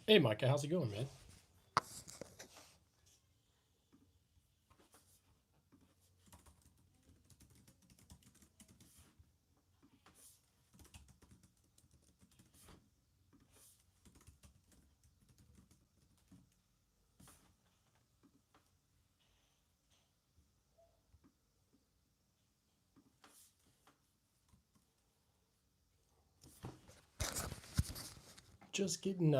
Hey, Micah, how's it going, man? Just getting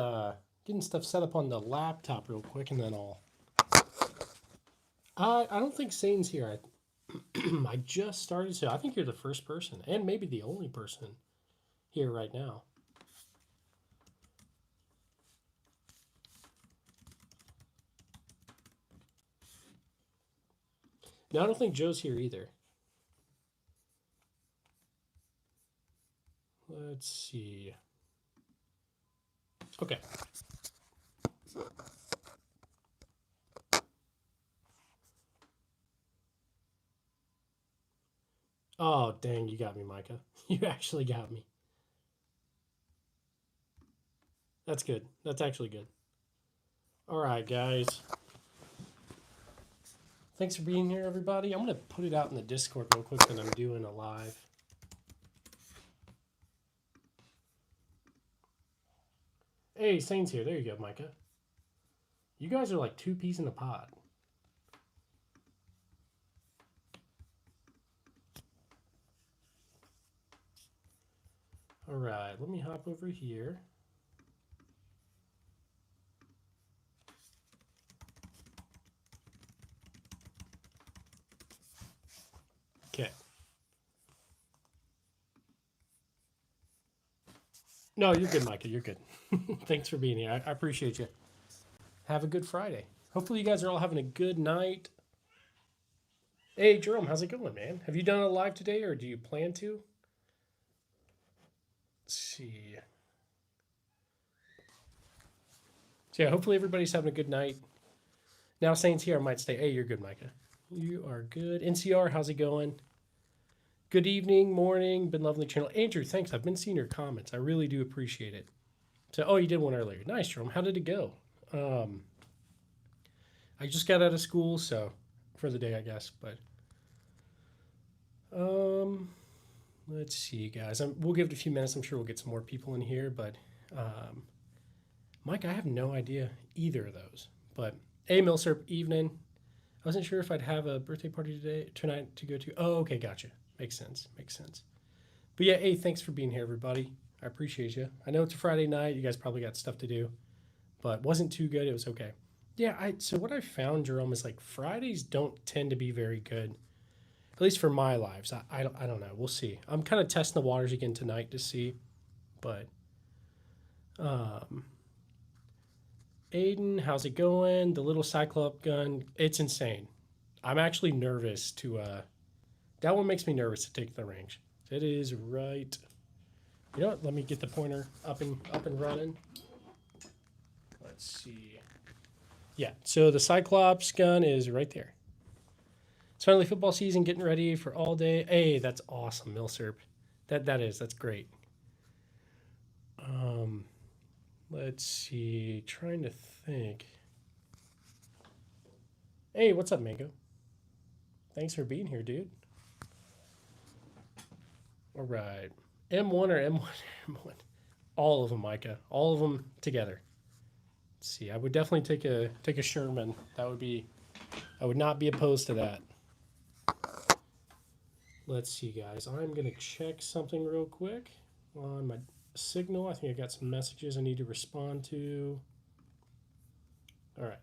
stuff set up on the laptop real quick, and then I'll. I don't think Sane's here. I just started, so I think you're the first person, and maybe the only person here right now. No, I don't think Joe's here either. Let's see. Okay. Oh, dang, you got me, Micah. You actually got me. That's good. That's actually good. All right, guys. Thanks for being here, everybody. I'm going to put it out in the Discord real quick that I'm doing a live. Hey, Sane's here. There you go, Micah. You guys are like two peas in a pod. All right, let me hop over here. Okay. No, you're good, Micah. You're good. Thanks for being here. I appreciate you. Have a good Friday. Hopefully, you guys are all having a good night. Hey, Jerome, how's it going, man? Have you done a live today, or do you plan to? Let's see. So, yeah, hopefully, everybody's having a good night. Now, Saints here, I might stay. Hey, you're good, Micah. You are good. NCR, how's it going? Good evening, morning. Been loving the channel. Andrew, thanks. I've been seeing your comments. I really do appreciate it. So, oh, you did one earlier. Nice, Jerome. How did it go? I just got out of school, so for the day, I guess. But um, let's see, guys. We'll give it a few minutes. I'm sure we'll get some more people in here. But um, Mike, I have no idea either of those. But hey, Milsurp, evening. I wasn't sure if I'd have a birthday party tonight to go to. Oh, okay, gotcha. Makes sense. Makes sense. But yeah, hey, thanks for being here, everybody. I appreciate you. I know it's a Friday night. You guys probably got stuff to do, but wasn't too good. It was okay. Yeah, so what I found, Jerome, is like Fridays don't tend to be very good, at least for my lives. I don't know. We'll see. I'm kind of testing the waters again tonight to see, but um, Aiden, how's it going? The little Cyclop gun, it's insane. I'm actually nervous to. That one makes me nervous to take the range. It is right. You know what? Let me get the pointer up and running. Let's see. Yeah, so the Cyclops gun is right there. It's finally football season, getting ready for all day. Hey, that's awesome, Milsurp. That's great. Um, let's see. Trying to think. Hey, what's up, Mango? Thanks for being here, dude. All right, M1 or M1, M1. All of them, Micah. All of them together. Let's see. I would definitely take a Sherman. That would be. I would not be opposed to that. Let's see, guys. I'm gonna check something real quick on my signal. I think I got some messages I need to respond to. All right.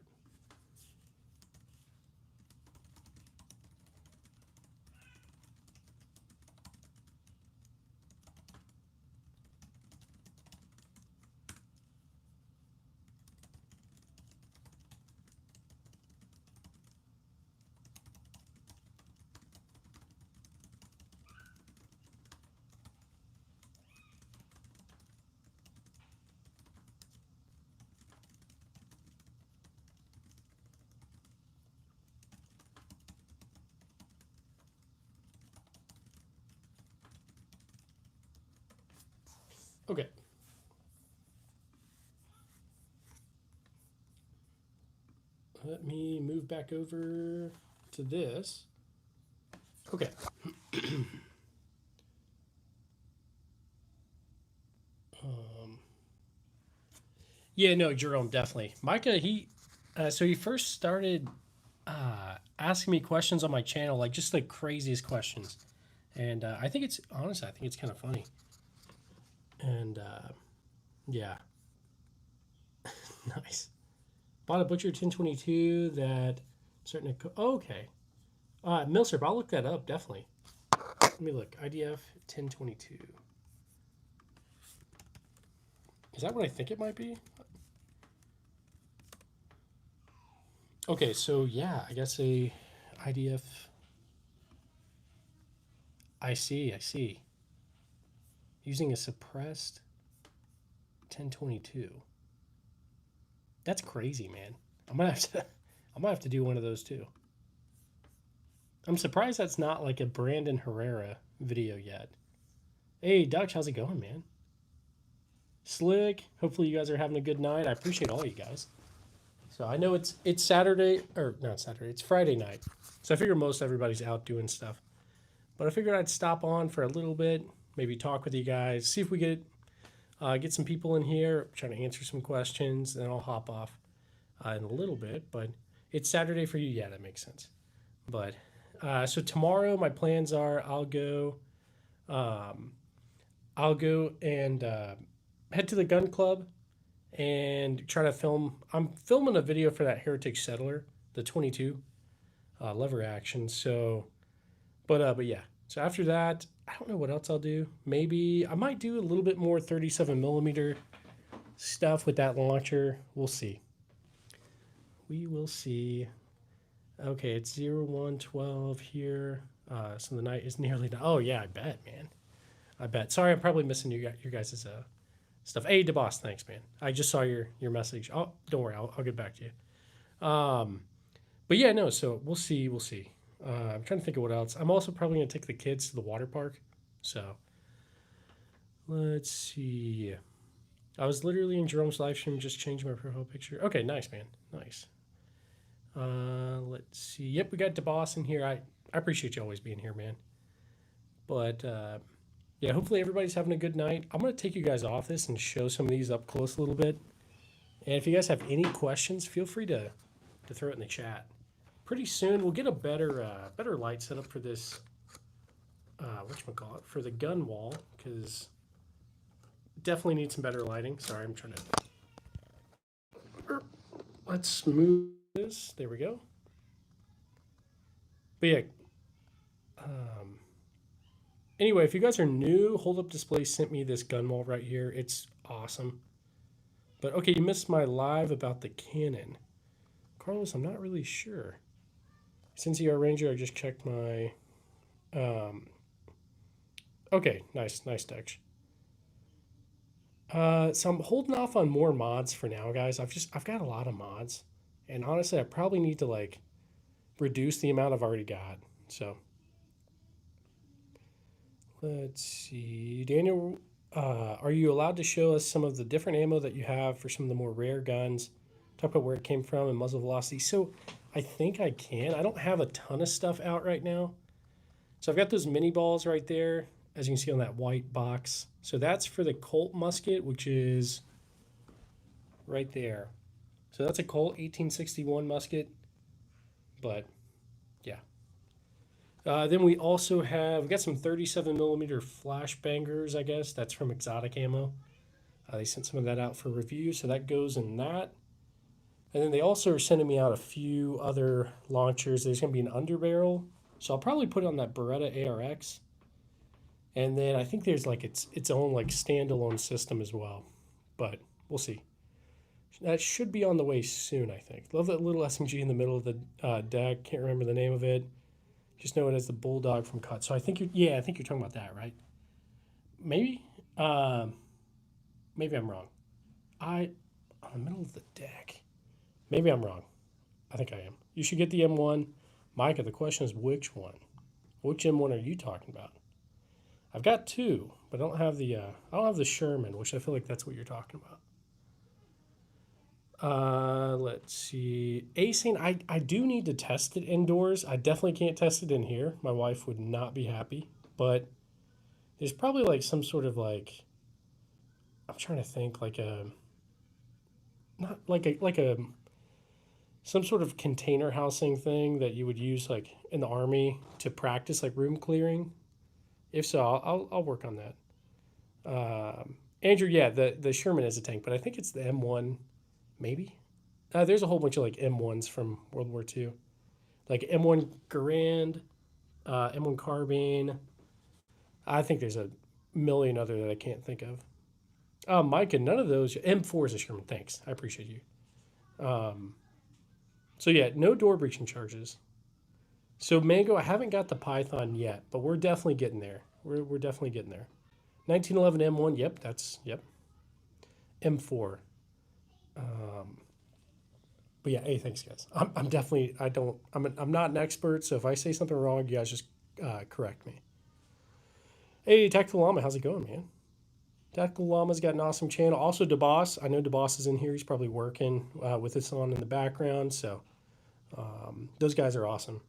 Okay. let me move back over to this. Okay. Yeah, no, Jerome, definitely. Micah, so he first started asking me questions on my channel, like just the craziest questions. And I think it's, honestly, I think it's kind of funny. And yeah, nice. Bought a Butcher 1022 that certain, okay. Milsurp, I'll look that up, definitely. Let me look. IDF 1022. Is that what I think it might be? Okay, so yeah, I guess a IDF. I see. Using a suppressed 1022. That's crazy, man. I'm gonna have to do one of those too. I'm surprised that's not like a Brandon Herrera video yet. Hey, Dutch, how's it going, man? Slick. Hopefully you guys are having a good night. I appreciate all you guys. So I know it's Saturday, or not Saturday, it's Friday night. So I figure most everybody's out doing stuff. But I figured I'd stop on for a little bit, maybe talk with you guys, see if we get some people in here, trying to answer some questions, then I'll hop off in a little bit. But it's Saturday for you, yeah, that makes sense. But so tomorrow my plans are I'll go and head to the gun club and try to film. I'm filming a video for that Heritage Settler, the 22 lever action. So, but yeah. So after that, I don't know what else I'll do. Maybe I might do a little bit more 37 millimeter stuff with that launcher. We'll see. We will see. Okay, it's 0112 here. So the night is nearly done. Oh yeah, I bet, man. I bet. Sorry, I'm probably missing your guys' stuff. Hey, DeBoss, thanks, man. I just saw your message. Oh, don't worry, I'll get back to you. But yeah, no. So we'll see. I'm trying to think of what else. I'm also probably gonna take the kids to the water park. So let's see. I was literally in Jerome's live stream, just changing my profile picture. Okay, nice, man. Nice. Let's see. Yep, we got DeBoss in here. I appreciate you always being here, man. But yeah, hopefully everybody's having a good night. I'm gonna take you guys off this and show some of these up close a little bit. And if you guys have any questions, feel free to throw it in the chat. Pretty soon we'll get a better light setup for this. Whatchamacallit, for the gun wall, because definitely need some better lighting. Sorry, I'm trying to. Let's move this. There we go. But yeah. Anyway, if you guys are new, Hold Up Display sent me this gun wall right here. It's awesome. But okay, you missed my live about the Canon. Carlos, I'm not really sure. Since you are Ranger, I just checked my. Okay, nice, Dutch. So I'm holding off on more mods for now, guys. I've got a lot of mods, and honestly, I probably need to like reduce the amount I've already got. So let's see, Daniel. Are you allowed to show us some of the different ammo that you have for some of the more rare guns? Talk about where it came from and muzzle velocity. So I think I can. I don't have a ton of stuff out right now. So I've got those mini balls right there, as you can see on that white box. So that's for the Colt musket, which is right there. So that's a Colt 1861 musket. But yeah. Then we also we've got some 37 millimeter flash bangers, I guess. That's from Exotic Ammo. They sent some of that out for review, so that goes in that. And then they also are sending me out a few other launchers. There's going to be an underbarrel, so I'll probably put it on that Beretta ARX. And then I think there's like its own like standalone system as well, but we'll see. That should be on the way soon, I think. Love that little SMG in the middle of the deck. Can't remember the name of it. Just know it as the Bulldog from Cut. So I think you're talking about that, right? Maybe. Maybe I'm wrong. On the middle of the deck. Maybe I'm wrong. I think I am. You should get the M1. Micah, the question is which one? Which M1 are you talking about? I've got two, but I don't have the Sherman, which I feel like that's what you're talking about. Let's see. Acing, I do need to test it indoors. I definitely can't test it in here. My wife would not be happy. But there's probably like some sort of like, I'm trying to think like a, not like a, some sort of container housing thing that you would use like in the army to practice like room clearing. If so, I'll work on that. Andrew, yeah, the Sherman is a tank, but I think it's the M1, maybe. There's a whole bunch of like M1s from World War II, like M1 Garand, M1 Carbine. I think there's a million other that I can't think of. Micah, none of those. M4 is a Sherman. Thanks, I appreciate you. So yeah, no door breaching charges. So Mango, I haven't got the Python yet, but we're definitely getting there. We're definitely getting there. 1911 M1. Yep, that's yep. M4. But yeah, hey, thanks guys. I'm definitely I don't I'm not an expert, so if I say something wrong, you guys just correct me. Hey, Tactical Llama, how's it going, man? Tactical Llama's got an awesome channel. Also, DeBoss, I know DeBoss is in here. He's probably working with us on in the background. So those guys are awesome.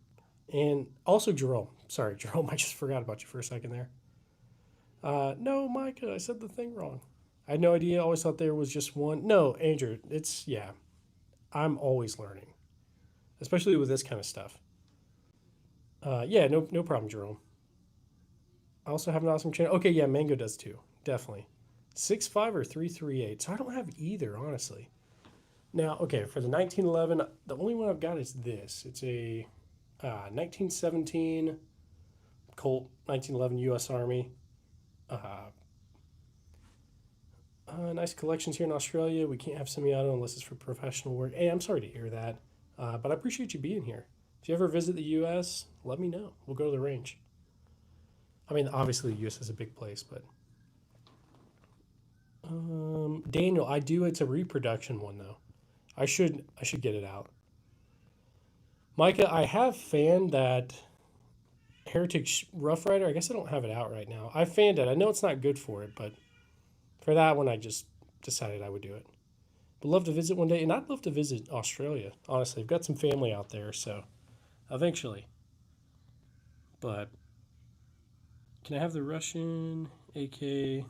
And also Jerome. Sorry, Jerome, I just forgot about you for a second there. No, Micah, I said the thing wrong. I had no idea. I always thought there was just one. No, Andrew, it's, yeah, I'm always learning, especially with this kind of stuff. Yeah, no problem, Jerome. I also have an awesome channel. Okay, yeah, Mango does too. Definitely. 6.5 or 3.38. So I don't have either, honestly. Now, okay, for the 1911, the only one I've got is this. It's a 1917 Colt 1911 U.S. Army. Nice collections here in Australia. We can't have semi-auto unless it's for professional work. Hey, I'm sorry to hear that, but I appreciate you being here. If you ever visit the U.S., let me know. We'll go to the range. I mean, obviously the U.S. is a big place, but Daniel, I do. It's a reproduction one though. I should get it out. Micah, I have fanned that Heritage Rough Rider. I guess I don't have it out right now. I fanned it. I know it's not good for it, but for that one, I just decided I would do it. But love to visit one day, and I'd love to visit Australia. Honestly, I've got some family out there, so eventually. But can I have the Russian AK?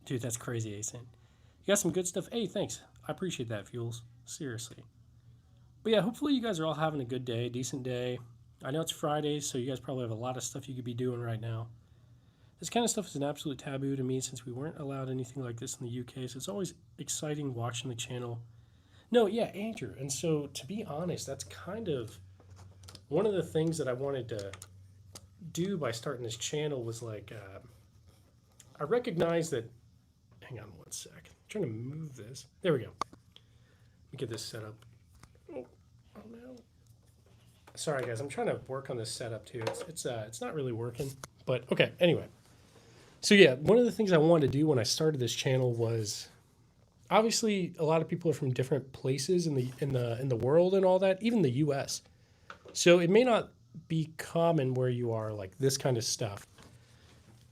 Dude, that's crazy, Asen. You got some good stuff. Hey, thanks. I appreciate that, Fuels. Seriously. But yeah, hopefully you guys are all having a good day, decent day. I know it's Friday, so you guys probably have a lot of stuff you could be doing right now. This kind of stuff is an absolute taboo to me since we weren't allowed anything like this in the UK, so it's always exciting watching the channel. No, yeah, Andrew. And so, to be honest, that's kind of one of the things that I wanted to do by starting this channel was like, I recognize that. Hang on one sec. I'm trying to move this. There we go. Let me get this set up. Oh, oh no. Sorry, guys. I'm trying to work on this setup too. It's not really working. But okay. Anyway. So yeah, one of the things I wanted to do when I started this channel was obviously a lot of people are from different places in the world and all that, even the US. So it may not be common where you are like this kind of stuff.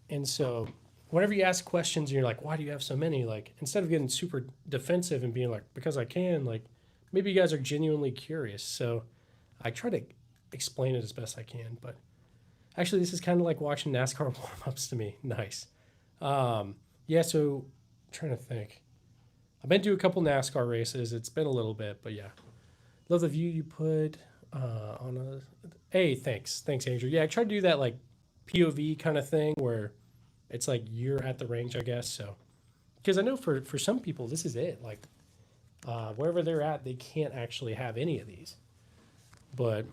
And so whenever you ask questions and you're like, why do you have so many? Like instead of getting super defensive and being like, because I can, like maybe you guys are genuinely curious. So I try to explain it as best I can, but actually this is kind of like watching NASCAR warm-ups to me. Nice. Yeah, so I'm trying to think. I've been to a couple NASCAR races. It's been a little bit, but yeah. Love the view you put on a. Hey, thanks, Andrew. Yeah, I try to do that like POV kind of thing where it's like you're at the range, I guess. So, because I know for some people this is it. Like wherever they're at, they can't actually have any of these. But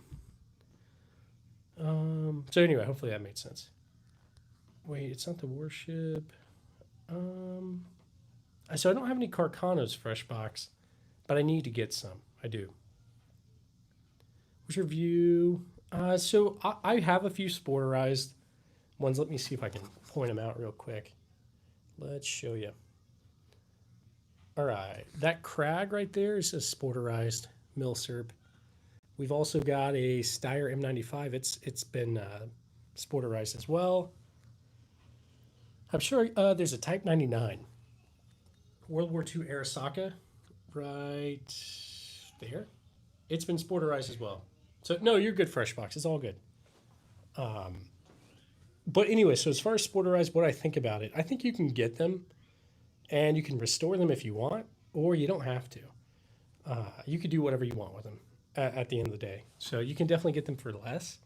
so anyway, hopefully that made sense. Wait, it's not the warship. So I don't have any Carcanos fresh box, but I need to get some. I do. What's your view? So I have a few sporterized ones. Let me see if I can point them out real quick. Let's show you. All right, that crag right there is a sporterized milsurp. We've also got a Steyr M95. It's been sporterized as well. I'm sure there's a Type 99 World War II Arasaka, right there. It's been sporterized as well. So no, you're good, Fresh Box. It's all good. But anyway, so as far as sporterized, what I think about it, I think you can get them and you can restore them if you want, or you don't have to. You could do whatever you want with them at the end of the day. So you can definitely get them for less,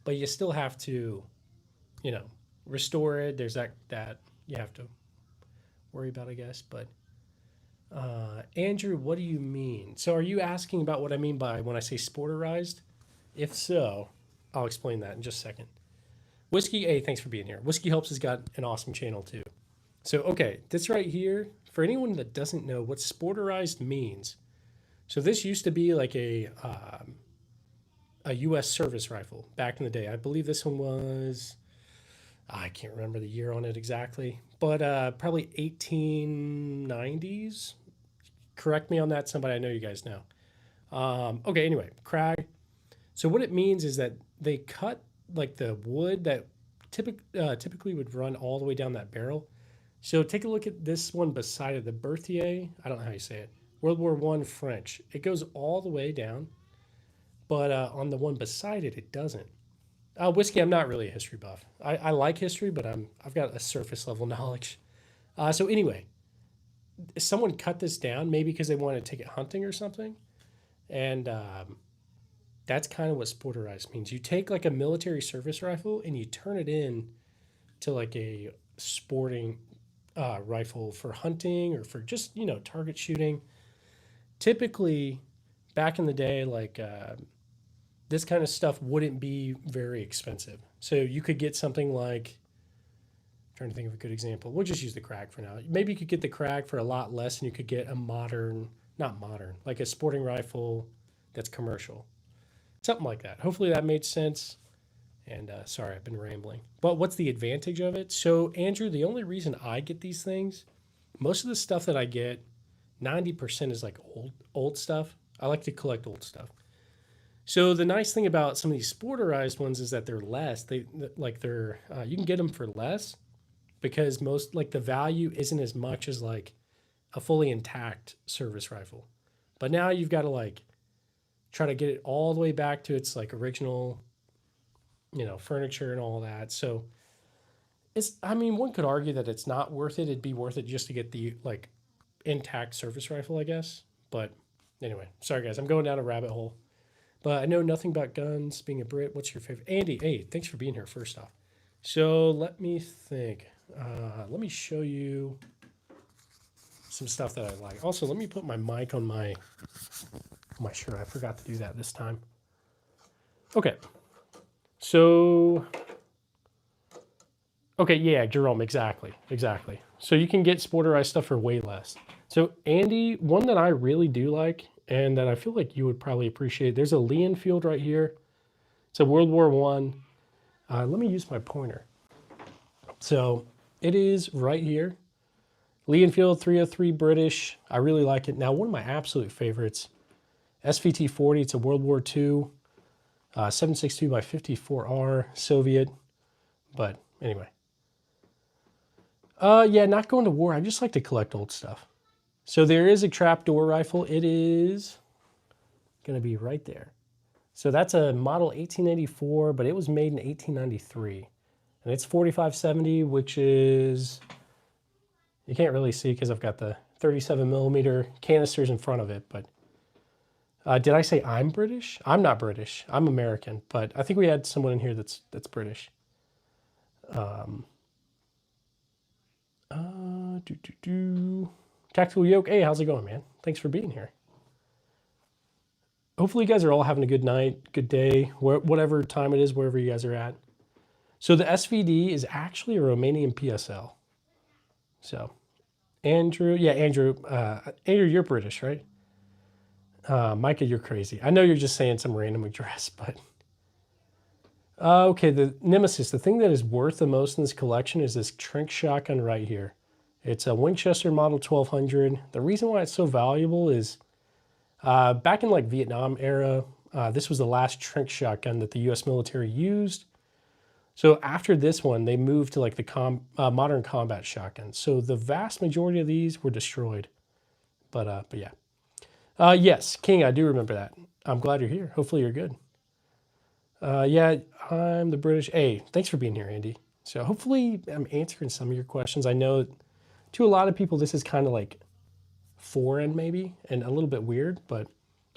but you still have to, you know, restore it. There's that you have to worry about, I guess. But Andrew, what do you mean? So are you asking about what I mean by when I say sporterized? If so, I'll explain that in just a second. Whiskey A, thanks for being here. Whiskey Helps has got an awesome channel too. So, okay, this right here, for anyone that doesn't know what sporterized means, so this used to be like a U.S. service rifle back in the day. I believe this one was, I can't remember the year on it exactly, but probably 1890s. Correct me on that, somebody I know you guys know. Okay, anyway, Crag. So what it means is that they cut like the wood that typically would run all the way down that barrel. So take a look at this one beside it, the Berthier. I don't know how you say it. World War One French. It goes all the way down, but on the one beside it, it doesn't. Whiskey, I'm not really a history buff. I like history, but I've got a surface level knowledge. So anyway, someone cut this down, maybe because they wanted to take it hunting or something, and that's kind of what sporterized means. You take like a military service rifle and you turn it in to like a sporting rifle for hunting or for just, you know, target shooting. Typically, back in the day, like this kind of stuff wouldn't be very expensive. So you could get something like, I'm trying to think of a good example. We'll just use the Krag for now. Maybe you could get the Krag for a lot less and you could get a modern, not modern, like a sporting rifle that's commercial. Something like that. Hopefully that made sense. And sorry, I've been rambling. But what's the advantage of it? So, Andrew, the only reason I get these things, most of the stuff that I get, 90% is like old stuff. I like to collect old stuff. So the nice thing about some of these sporterized ones is that they're less. They're you can get them for less because most like the value isn't as much as like a fully intact service rifle. But now you've got to like try to get it all the way back to its like original, you know, furniture and all that. So it's, I mean, one could argue that it's not worth it. It'd be worth it just to get the like intact service rifle, I guess. But anyway, sorry guys, I'm going down a rabbit hole. But I know nothing about guns. Being a Brit, what's your favorite? Andy, hey, thanks for being here first off. So let me think. Let me show you some stuff that I like. Also, let me put my mic on my shirt. I forgot to do that this time. Okay. So, okay, yeah, Jerome, exactly. So you can get sporterized stuff for way less. So Andy, one that I really do like and that I feel like you would probably appreciate, there's a Lee Enfield right here. It's a World War One. Let me use my pointer. So it is right here. Lee Enfield 303 British. I really like it. Now, one of my absolute favorites, SVT 40. It's a World War II. 7.62 by 54R Soviet. But anyway. Yeah, not going to war. I just like to collect old stuff. So there is a trapdoor rifle. It is going to be right there. So that's a model 1884, but it was made in 1893. And it's 4570, which is, you can't really see because I've got the 37 millimeter canisters in front of it. But did I say I'm British? I'm not British. I'm American. But I think we had someone in here that's British. Tactical Yoke. Hey, how's it going, man? Thanks for being here. Hopefully you guys are all having a good night, good day, whatever time it is, wherever you guys are at. So the SVD is actually a Romanian PSL. So Andrew, yeah, Andrew, you're British, right? Micah, you're crazy. I know you're just saying some random address, but okay, the Nemesis, the thing that is worth the most in this collection is this Trink shotgun right here. It's a Winchester Model 1200. The reason why it's so valuable is back in like Vietnam era, this was the last Trink shotgun that the U.S. military used. So after this one, they moved to like the modern combat shotgun. So the vast majority of these were destroyed. But yeah. Yes, King, I do remember that. I'm glad you're here. Hopefully you're good. Yeah, I'm the British. Hey, thanks for being here, Andy. So hopefully I'm answering some of your questions. I know to a lot of people this is kind of like foreign maybe and a little bit weird, but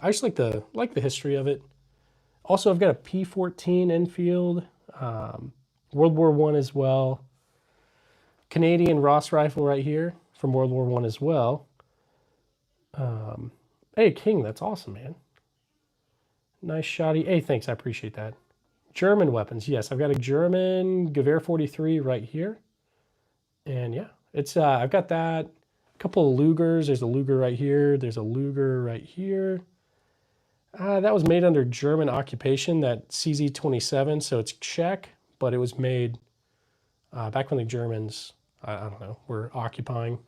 I just like the history of it. Also, I've got a P14 Enfield, World War One as well. Canadian Ross rifle right here from World War One as well. Hey, King, that's awesome, man. Nice shotty. Hey, thanks, I appreciate that. German weapons, yes, I've got a German Gewehr 43 right here, and yeah, it's I've got that. A couple of Lugers. There's a Luger right here. There's a Luger right here. That was made under German occupation, that CZ-27, so it's Czech, but it was made back when the Germans, I don't know, were occupying.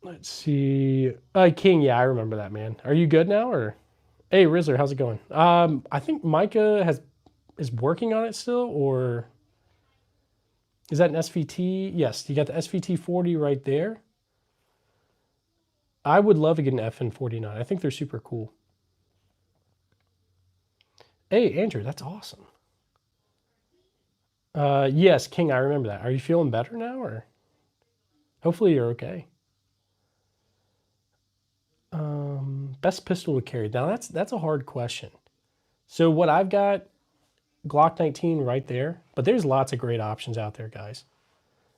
Let's see. King, yeah, I remember that, man. Are you good now, or? Hey, Rizzler, how's it going? I think Micah is working on it still, or is that an SVT? Yes, you got the SVT 40 right there. I would love to get an FN49. I think they're super cool. Hey, Andrew, that's awesome. Yes, King, I remember that. Are you feeling better now, or? Hopefully you're okay. Best pistol to carry. Now that's a hard question. So what I've got, Glock 19 right there, but there's lots of great options out there, guys.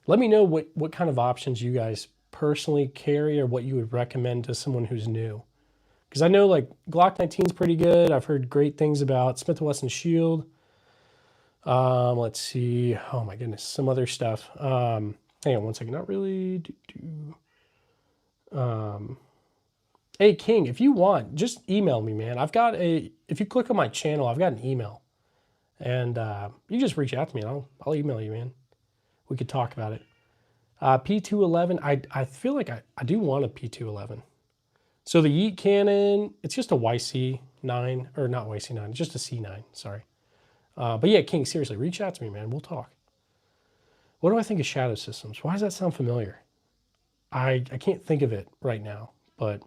Let me know what kind of options you guys personally carry or what you would recommend to someone who's new. Because I know like Glock 19 is pretty good. I've heard great things about Smith & Wesson Shield. Let's see. Oh my goodness, some other stuff. Hang on one second. Not really. Hey King, if you want, just email me, man. If you click on my channel, I've got an email, and you just reach out to me, and I'll email you, man. We could talk about it. P211. I feel like I do want a P211. So the Yeet cannon, it's just a YC9, or not YC9, it's just a C9. Sorry. But yeah, King, seriously, reach out to me, man. We'll talk. What do I think of Shadow Systems? Why does that sound familiar? I can't think of it right now, but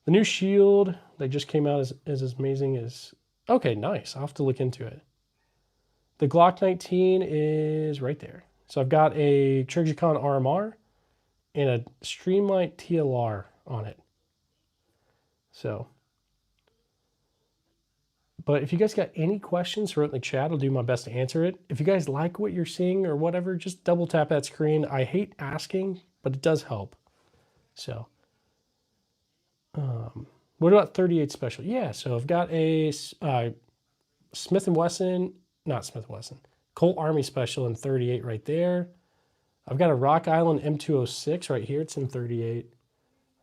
the new Shield that just came out is as amazing as... Okay, nice. I'll have to look into it. The Glock 19 is right there. So I've got a Trigicon RMR and a Streamlight TLR on it. So... But if you guys got any questions, throw it in the chat. I'll do my best to answer it. If you guys like what you're seeing or whatever, just double tap that screen. I hate asking, but it does help. So, what about 38 Special? Yeah, so I've got a Smith & Wesson, not Smith & Wesson, Colt Army Special in 38 right there. I've got a Rock Island M206 right here. It's in 38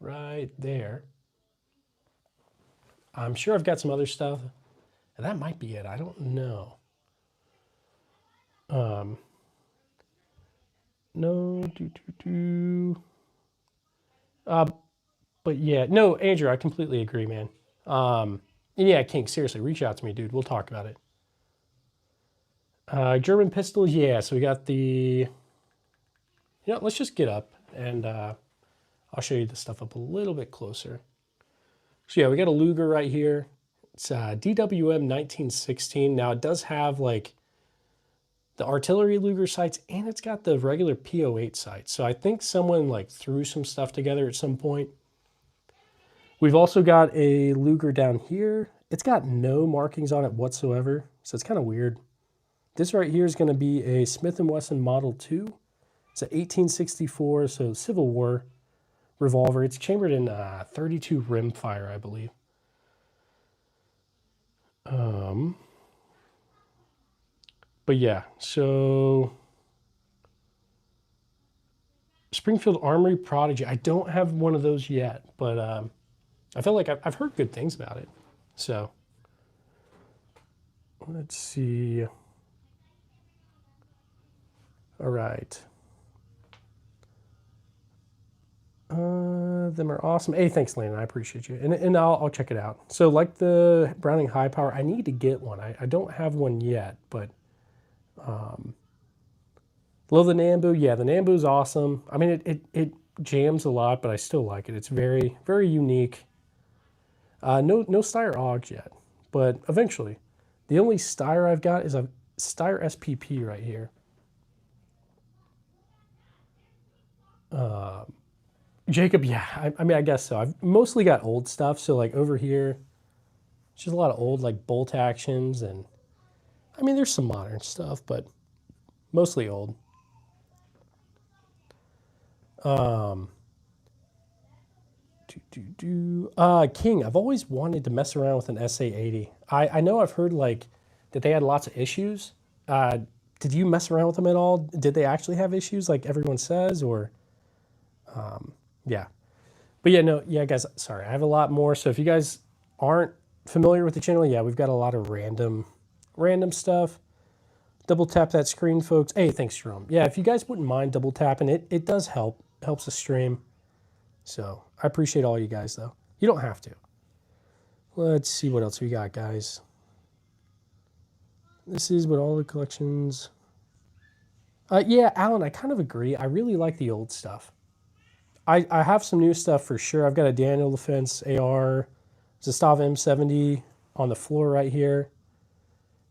right there. I'm sure I've got some other stuff. And that might be it. I don't know. No. But yeah, no, Andrew, I completely agree, man. Yeah, King, seriously, reach out to me, dude. We'll talk about it. German pistols, yeah. So we got the... let's just get up and I'll show you the stuff up a little bit closer. So yeah, we got a Luger right here. It's DWM 1916. Now it does have like the artillery Luger sights and it's got the regular P08 sights. So I think someone like threw some stuff together at some point. We've also got a Luger down here. It's got no markings on it whatsoever. So it's kind of weird. This right here is going to be a Smith & Wesson Model 2. It's an 1864, so Civil War revolver. It's chambered in 32 rimfire, I believe. But yeah, so Springfield Armory Prodigy. I don't have one of those yet, but I feel like I've heard good things about it. So let's see. All right. Them are awesome. Hey, thanks, Landon. I appreciate you. And I'll check it out. So like the Browning High Power, I need to get one. I don't have one yet, but love the Nambu. Yeah, the Nambu is awesome. I mean, jams a lot, but I still like it. It's very, very unique. No Steyr Augs yet, but eventually. The only Steyr I've got is a Steyr SPP right here. Jacob, yeah, I mean, I guess so. I've mostly got old stuff. So like over here, it's just a lot of old like bolt actions, and I mean, there's some modern stuff, but mostly old. King, I've always wanted to mess around with an SA80. I know I've heard like that they had lots of issues. Did you mess around with them at all? Did they actually have issues like everyone says, or yeah? But yeah, no, yeah, guys. Sorry, I have a lot more. So if you guys aren't familiar with the channel, yeah, we've got a lot of random stuff. Double tap that screen, folks. Hey, thanks, Jerome. Yeah, if you guys wouldn't mind double tapping it, it does help. Helps the stream. So I appreciate all you guys, though. You don't have to. Let's see what else we got, guys. This is what all the collections. Yeah, Alan, I kind of agree. I really like the old stuff. I have some new stuff for sure. I've got a Daniel Defense AR, Zastava M70 on the floor right here.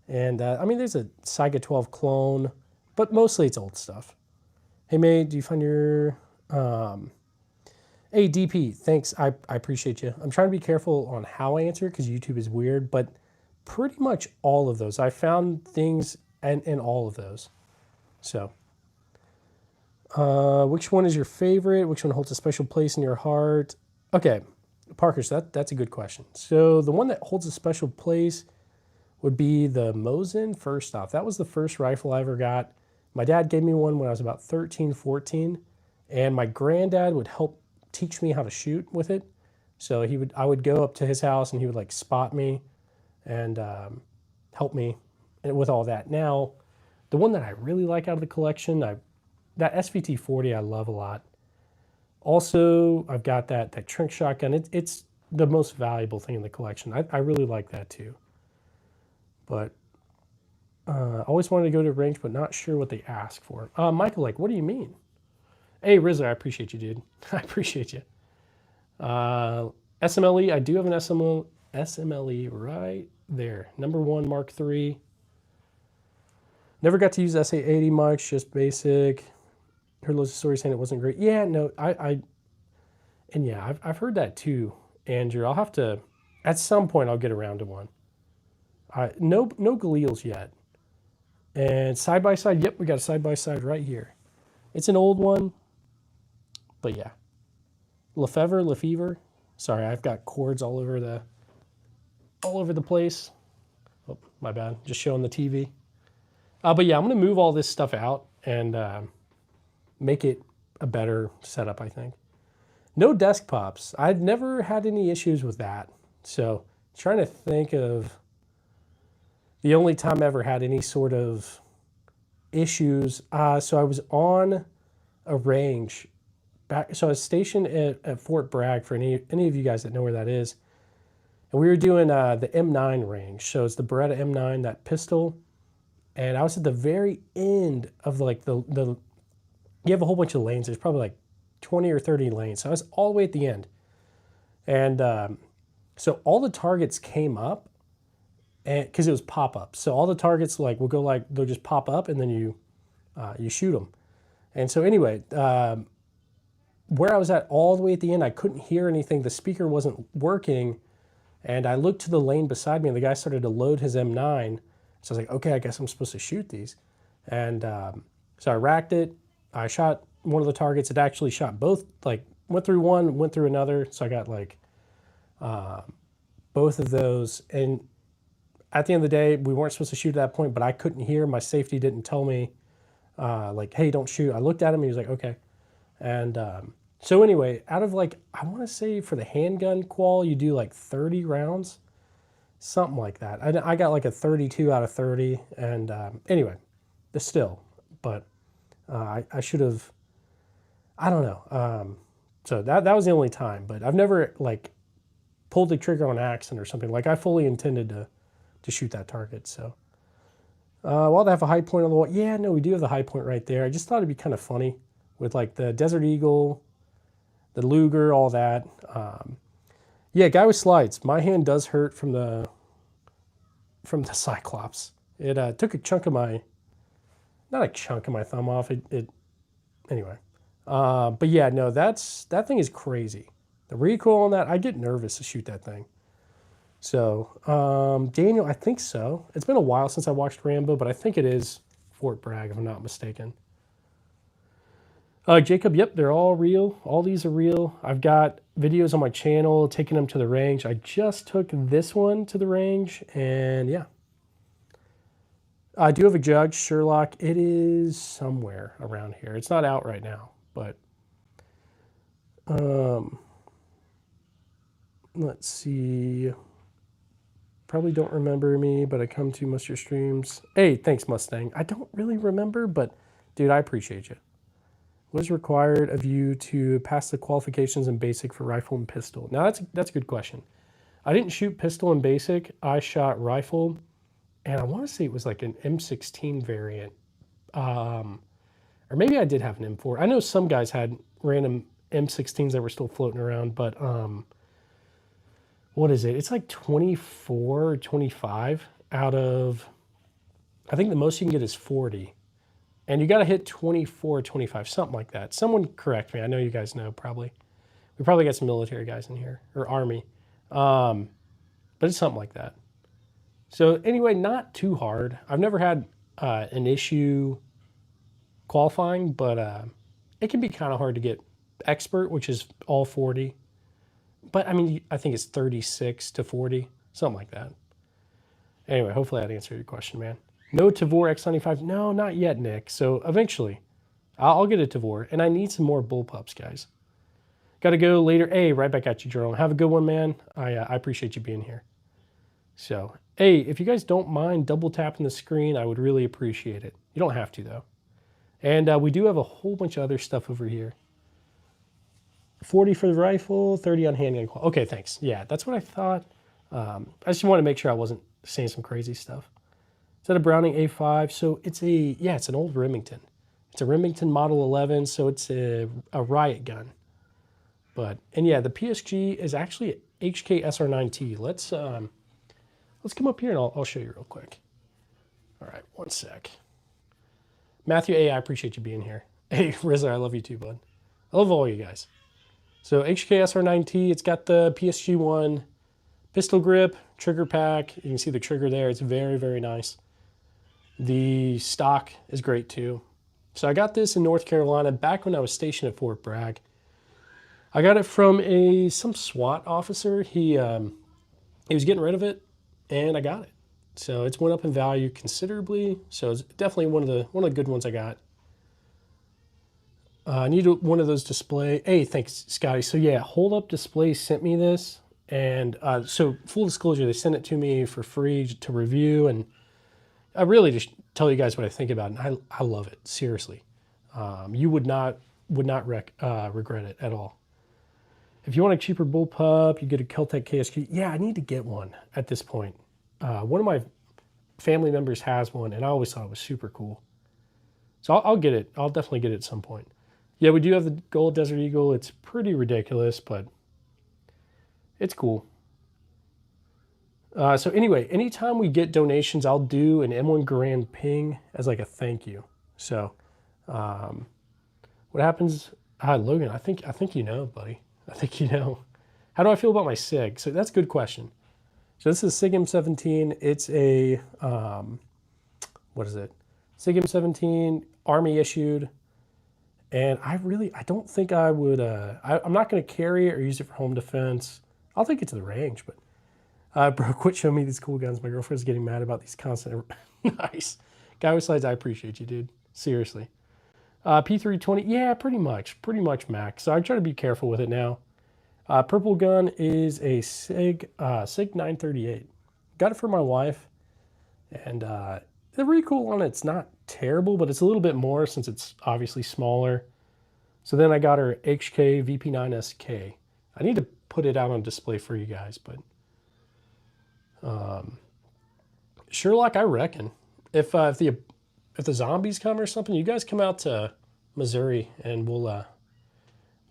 And I mean, there's a Saiga 12 clone, but mostly it's old stuff. Hey, May, do you find your... Hey, DP, thanks. I appreciate you. I'm trying to be careful on how I answer because YouTube is weird, but pretty much all of those. I found things in all of those. So, which one is your favorite? Which one holds a special place in your heart? Okay, Parker, so that's a good question. So the one that holds a special place would be the Mosin, first off. That was the first rifle I ever got. My dad gave me one when I was about 13, 14, and my granddad would help teach me how to shoot with it. So I would go up to his house and he would like spot me and help me with all that. Now, the one that I really like out of the collection, that SVT-40 I love a lot. Also, I've got that Trink shotgun. It's the most valuable thing in the collection. I really like that too. But always wanted to go to a range, but not sure what they ask for. Michael, like, what do you mean? Hey, Rizzo, I appreciate you, dude. I appreciate you. SMLE, I do have an SMLE right there. Number 1, Mark III. Never got to use SA80 much, just basic. Heard loads of stories saying it wasn't great. Yeah, no, and yeah, I've heard that too, Andrew. I'll have to, at some point, I'll get around to one. No Galils yet. And side-by-side, yep, we got a side-by-side right here. It's an old one, but yeah. Lefevre. Sorry, I've got cords all over the place. Oh, my bad. Just showing the TV. But yeah, I'm going to move all this stuff out and make it a better setup, I think. No desk pops. I've never had any issues with that. So trying to think of the only time I ever had any sort of issues. So I was on a range back. So I was stationed at Fort Bragg, for any of you guys that know where that is. And we were doing the M9 range. So it's the Beretta M9, that pistol. And I was at the very end of like the you have a whole bunch of lanes. There's probably like 20 or 30 lanes. So I was all the way at the end. And so all the targets came up, and because it was pop-up. So all the targets like will go like, they'll just pop up and then you shoot them. And so anyway, where I was at all the way at the end, I couldn't hear anything. The speaker wasn't working. And I looked to the lane beside me and the guy started to load his M9. So I was like, okay, I guess I'm supposed to shoot these. And so I racked it. I shot one of the targets. It actually shot both, like went through one, went through another. So I got like both of those. And at the end of the day, we weren't supposed to shoot at that point, but I couldn't hear. My safety didn't tell me, like, hey, don't shoot. I looked at him. He was like, okay. And so anyway, out of like, I want to say for the handgun qual, you do like 30 rounds. Something like that. I got like a 32 out of 30. And anyway, still. But I should have, I don't know. So that was the only time. But I've never like pulled the trigger on accident or something. Like I fully intended to shoot that target. So while they have a high point on the wall. Yeah, no, we do have the high point right there. I just thought it'd be kind of funny with like the Desert Eagle the Luger, all that. Yeah, guy with slides. My hand does hurt from the Cyclops. It took a chunk of my, not a chunk of my thumb off. Anyway. But yeah, no, that thing is crazy. The recoil on that, I get nervous to shoot that thing. So, Daniel, I think so. It's been a while since I watched Rambo, but I think it is Fort Bragg, if I'm not mistaken. Jacob, yep, they're all real. All these are real. I've got videos on my channel taking them to the range. I just took this one to the range, and yeah. I do have a Judge Sherlock. It is somewhere around here. It's not out right now, but let's see. Probably don't remember me, but I come to most of your streams. Hey, thanks, Mustang. I don't really remember, but dude, I appreciate you. What is required of you to pass the qualifications in basic for rifle and pistol? Now, that's a good question. I didn't shoot pistol in basic. I shot rifle, and I want to say it was like an M16 variant. Or maybe I did have an M4. I know some guys had random M16s that were still floating around, but what is it? It's like 24 or 25 out of, I think the most you can get is 40. And you got to hit 24 or 25, something like that. Someone correct me. I know you guys know probably. We probably got some military guys in here, or Army. But it's something like that. So anyway, not too hard. I've never had an issue qualifying, but it can be kind of hard to get expert, which is all 40. But I mean, I think it's 36 to 40, something like that. Anyway, hopefully that answered your question, man. No Tavor X95? No, not yet, Nick. So eventually, I'll get a Tavor, and I need some more bullpups, guys. Got to go later. Hey, right back at you, Jerome. Have a good one, man. I appreciate you being here. So, hey, if you guys don't mind double tapping the screen, I would really appreciate it. You don't have to, though. And we do have a whole bunch of other stuff over here. 40 for the rifle, 30 on handgun. Okay, thanks. Yeah, that's what I thought. I just want to make sure I wasn't saying some crazy stuff. Is that a Browning A5? So it's it's an old Remington. It's a Remington Model 11, so it's a riot gun. And yeah, the PSG is actually a HK SR9T. Let's come up here and I'll show you real quick. All right, one sec. Matthew A, I appreciate you being here. Hey, Rizza, I love you too, bud. I love all you guys. So HK SR9T, it's got the PSG one, pistol grip, trigger pack. You can see the trigger there. It's very, very nice. The stock is great too. So I got this in North Carolina back when I was stationed at Fort Bragg. I got it from some SWAT officer. He was getting rid of it, and I got it. So it's went up in value considerably. So it's definitely one of the good ones I got. I need one of those display. Hey, thanks, Scotty. So yeah, Hold Up Display sent me this, and so full disclosure, they sent it to me for free to review, and I really just tell you guys what I think about it. And I love it, seriously. You would not regret it at all. If you want a cheaper bullpup, you get a Keltec KSQ. Yeah, I need to get one at this point. One of my family members has one, and I always thought it was super cool. So I'll get it. I'll definitely get it at some point. Yeah, we do have the Gold Desert Eagle. It's pretty ridiculous, but it's cool. So anyway, anytime we get donations, I'll do an M1 Garand ping as like a thank you. So what happens? Logan, I think you know, buddy. I think you know. How do I feel about my SIG? So that's a good question. So this is SIG M17. It's a, what is it? SIG M17, Army issued. And I don't think I would, I'm not going to carry it or use it for home defense. I'll take it to the range, but bro, quit showing me these cool guns. My girlfriend's getting mad about these constant, nice. Guy with slides, I appreciate you, dude. Seriously. P320, yeah, pretty much max. So I try to be careful with it now. Purple gun is a SIG 938. Got it for my wife, and the recoil on it's not terrible, but it's a little bit more since it's obviously smaller. So then I got her HK VP9SK. I need to put it out on display for you guys, but Sherlock, I reckon if the zombies come or something, you guys come out to Missouri and we'll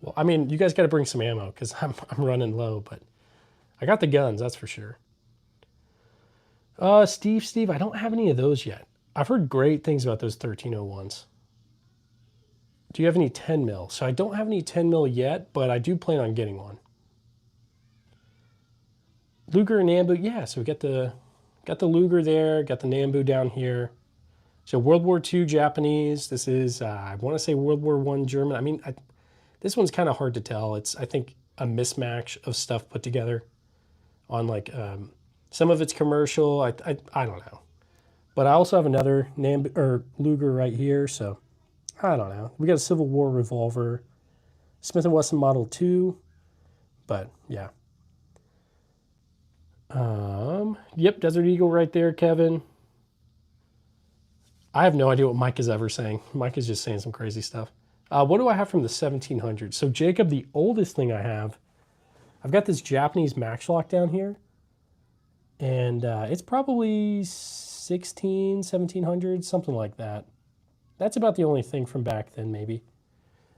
Well, I mean, you guys got to bring some ammo because I'm running low, but I got the guns, that's for sure. Steve, I don't have any of those yet. I've heard great things about those 1301s. Do you have any 10 mil? So I don't have any 10 mil yet, but I do plan on getting one. Luger and Nambu, yeah. So we got the Luger there, got the Nambu down here. So World War II Japanese. This is I want to say World War I German. I mean, this one's kind of hard to tell. It's, I think, a mismatch of stuff put together on like some of it's commercial. I don't know. But I also have another Luger right here, so I don't know. We got a Civil War revolver, Smith & Wesson Model 2, but yeah. Yep, Desert Eagle right there, Kevin. I have no idea what Mike is ever saying. Mike is just saying some crazy stuff. What do I have from the 1700s? So Jacob, the oldest thing I have, I've got this Japanese Maxlock down here. And it's probably 1700s, something like that. That's about the only thing from back then, maybe.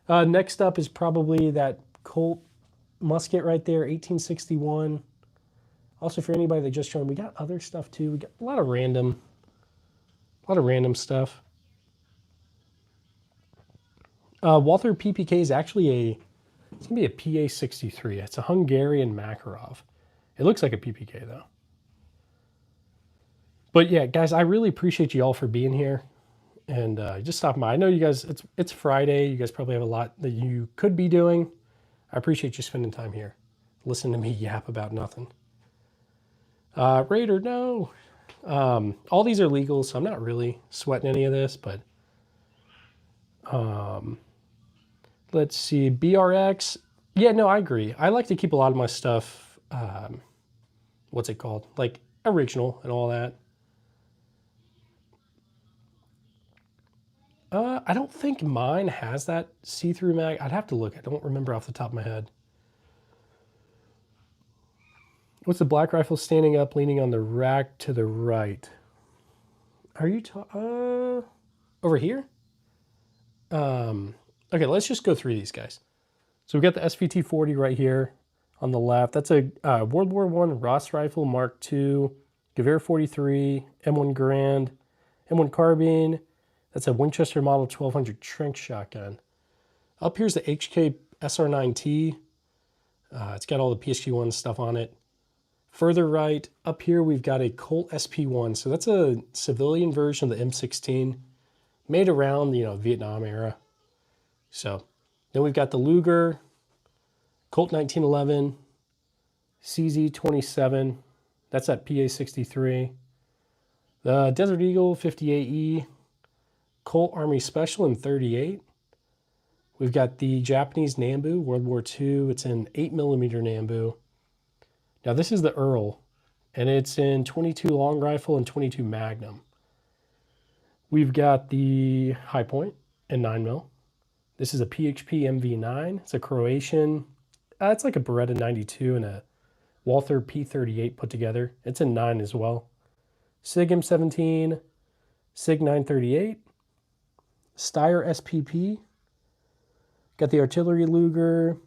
Next up is probably that Colt musket right there, 1861. Also, for anybody that just joined, we got other stuff too. We got a lot of random stuff. Walther PPK is actually it's gonna be a PA-63. It's a Hungarian Makarov. It looks like a PPK though. But yeah, guys, I really appreciate you all for being here and just stopping by. I know you guys, it's Friday. You guys probably have a lot that you could be doing. I appreciate you spending time here. Listen to me yap about nothing. Raider, no. All these are legal, so I'm not really sweating any of this, but let's see. BRX. Yeah, no, I agree. I like to keep a lot of my stuff, what's it called? Like original and all that. I don't think mine has that see-through mag. I'd have to look. I don't remember off the top of my head. What's the black rifle standing up, leaning on the rack to the right? Are you over here? Okay, let's just go through these guys. So we got the SVT-40 right here on the left. That's a World War I Ross rifle Mark II, Gewehr 43, M1 Garand, M1 carbine. That's a Winchester Model 1200 trench shotgun. Up here's the HK SR9T. It's got all the PSG-1 stuff on it. Further right, up here we've got a Colt SP1. So that's a civilian version of the M16, made around the Vietnam era. So then we've got the Luger, Colt 1911, CZ27. That's that PA-63. The Desert Eagle 58E, Colt Army Special in 38. We've got the Japanese Nambu, World War II. It's an 8mm Nambu. Now this is the Earl, and it's in 22 long rifle and 22 Magnum. We've got the High Point in 9mm. This is a PHP MV9. It's a Croatian. It's like a Beretta 92 and a Walther P38 put together. It's in 9 as well. SIG M17, SIG 938, Steyr SPP. Got the Artillery Luger,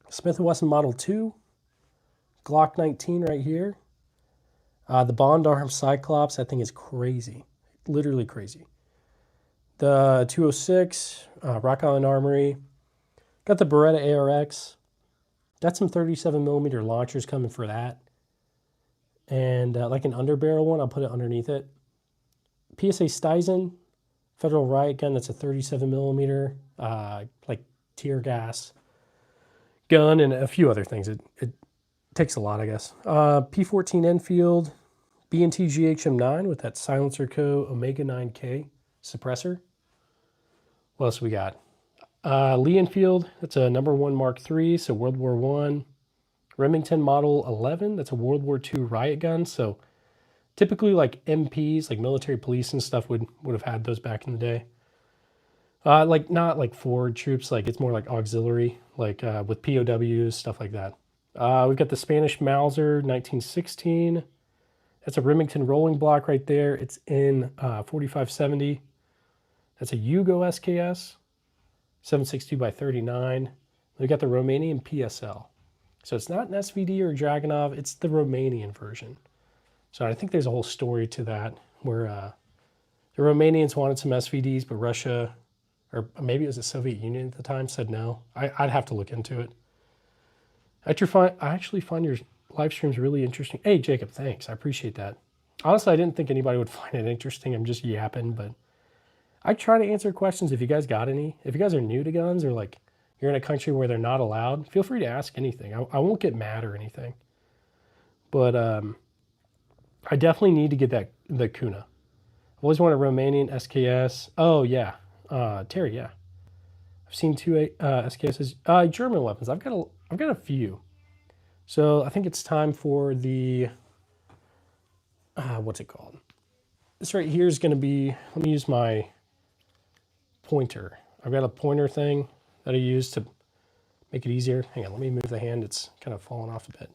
Smith & Wesson Model 2, Glock 19 right here. The Bond Arm Cyclops, that thing is crazy. Literally crazy. The 206, Rock Island Armory. Got the Beretta ARX. Got some 37mm launchers coming for that. And like an underbarrel one, I'll put it underneath it. PSA Stuyvesant, Federal Riot gun, that's a 37mm, like tear gas gun, and a few other things. It takes a lot, I guess. P14 Enfield, B&T GHM9 with that Silencer Co. Omega 9K suppressor. What else we got? Lee Enfield, that's a #1 Mark III, so World War I. Remington Model 11, that's a World War II riot gun. So typically like MPs, like military police and stuff would have had those back in the day. Like not like forward troops, like it's more like auxiliary, like with POWs, stuff like that. We've got the Spanish Mauser 1916. That's a Remington rolling block right there. It's in 4570. That's a Yugo SKS, 7.62 by 39. We got the Romanian PSL. So it's not an SVD or a Dragunov, it's the Romanian version. So I think there's a whole story to that where the Romanians wanted some SVDs, but Russia, or maybe it was the Soviet Union at the time, said no. I'd have to look into it. I actually find your live streams really interesting. Hey, Jacob, thanks. I appreciate that. Honestly, I didn't think anybody would find it interesting. I'm just yapping, but I try to answer questions if you guys got any. If you guys are new to guns or like you're in a country where they're not allowed, feel free to ask anything. I won't get mad or anything. But I definitely need to get the Kuna. I've always wanted a Romanian SKS. Oh, yeah. Terry, yeah. I've seen two SKSs. German weapons. I've got a few. So I think it's time for the what's it called? This right here is going to be. Let me use my pointer. I've got a pointer thing that I use to make it easier. Hang on, let me move the hand. It's kind of falling off a bit.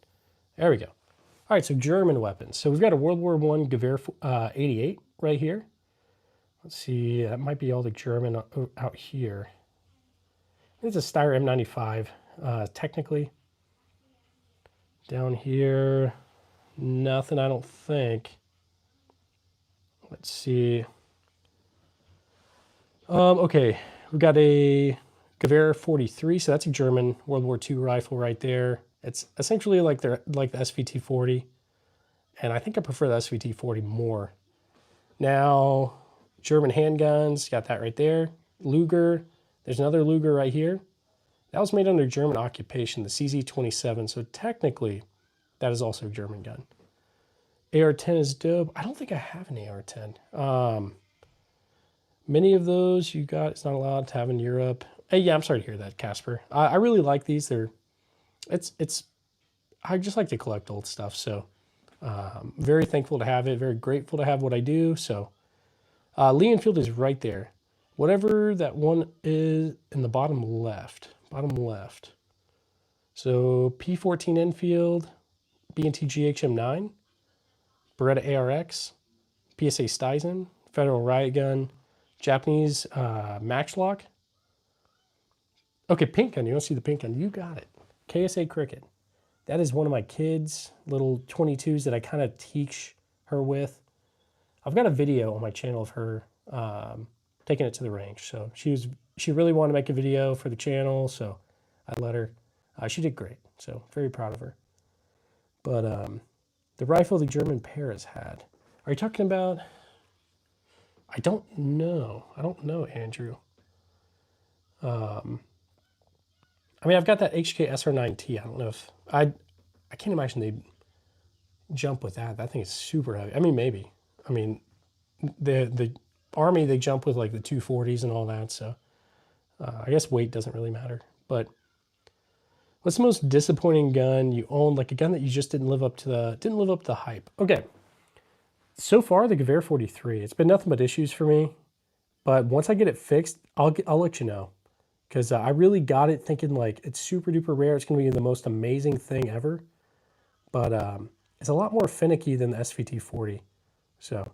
There we go. All right, so German weapons. So we've got a World War I Gewehr 88 right here. Let's see, that might be all the German out here. It's a Steyr M95, technically. Down here, nothing, I don't think. Let's see. Okay, we've got a Gewehr 43, so that's a German World War II rifle right there. It's essentially like the SVT 40, and I think I prefer the SVT 40 more. Now, German handguns, got that right there. Luger, there's another Luger right here. That was made under German occupation, the CZ-27, so technically that is also a German gun. AR-10 is dope. I don't think I have an AR-10. Many of those you got, it's not allowed to have in Europe. Hey, yeah, I'm sorry to hear that, Casper. I really like these. I just like to collect old stuff, so very thankful to have it, very grateful to have what I do. So Lee Enfield is right there. Whatever that one is in the bottom left. So P14 Enfield, B&T GHM9, Beretta ARX, PSA Stuyzen, Federal Riot Gun, Japanese Matchlock. Okay, pink gun. You want to see the pink gun? You got it. KSA Cricket. That is one of my kids' little 22s that I kind of teach her with. I've got a video on my channel of her taking it to the range. So she really wanted to make a video for the channel, so I let her. She did great, so very proud of her. But the rifle the German Paris had. Are you talking about? I don't know. Andrew. I mean, I've got that HK SR9T. I don't know if I can't imagine they'd jump with that. That thing is super heavy. I mean, maybe. I mean, the Army, they jump with like the 240s and all that. So I guess weight doesn't really matter. But what's the most disappointing gun you owned? Like a gun that you just didn't live up to the hype. Okay. So far, the Gewehr 43. It's been nothing but issues for me. But once I get it fixed, I'll let you know. Because I really got it thinking like it's super duper rare. It's going to be the most amazing thing ever. But it's a lot more finicky than the SVT 40. So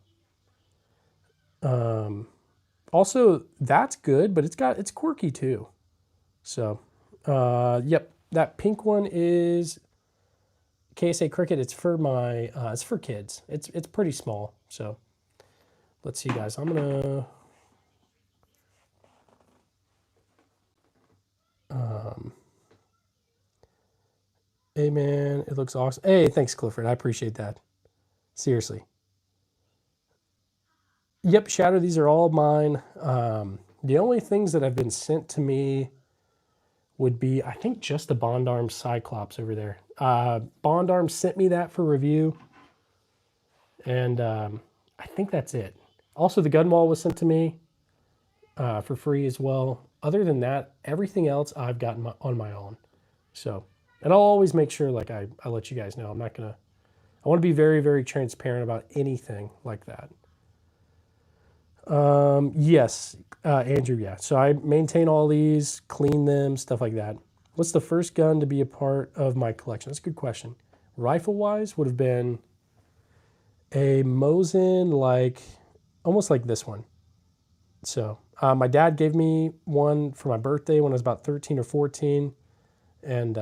also that's good, but it's quirky too. So yep, that pink one is KSA Cricket. It's for my it's for kids. It's pretty small. So let's see, guys. I'm gonna hey man, it looks awesome. Hey, thanks Clifford. I appreciate that. Seriously. Yep, Shadow, these are all mine. The only things that have been sent to me would be, I think, just the Bond Arms Cyclops over there. Bond Arms sent me that for review. And I think that's it. Also, the Gunwall was sent to me for free as well. Other than that, everything else I've gotten on my own. So, and I'll always make sure, like, I let you guys know. I'm not going to, I want to be very, very transparent about anything like that. Yes, Andrew, yeah. So I maintain all these, clean them, stuff like that. What's the first gun to be a part of my collection? That's a good question. Rifle-wise would have been a Mosin, like, almost like this one. So my dad gave me one for my birthday when I was about 13 or 14. And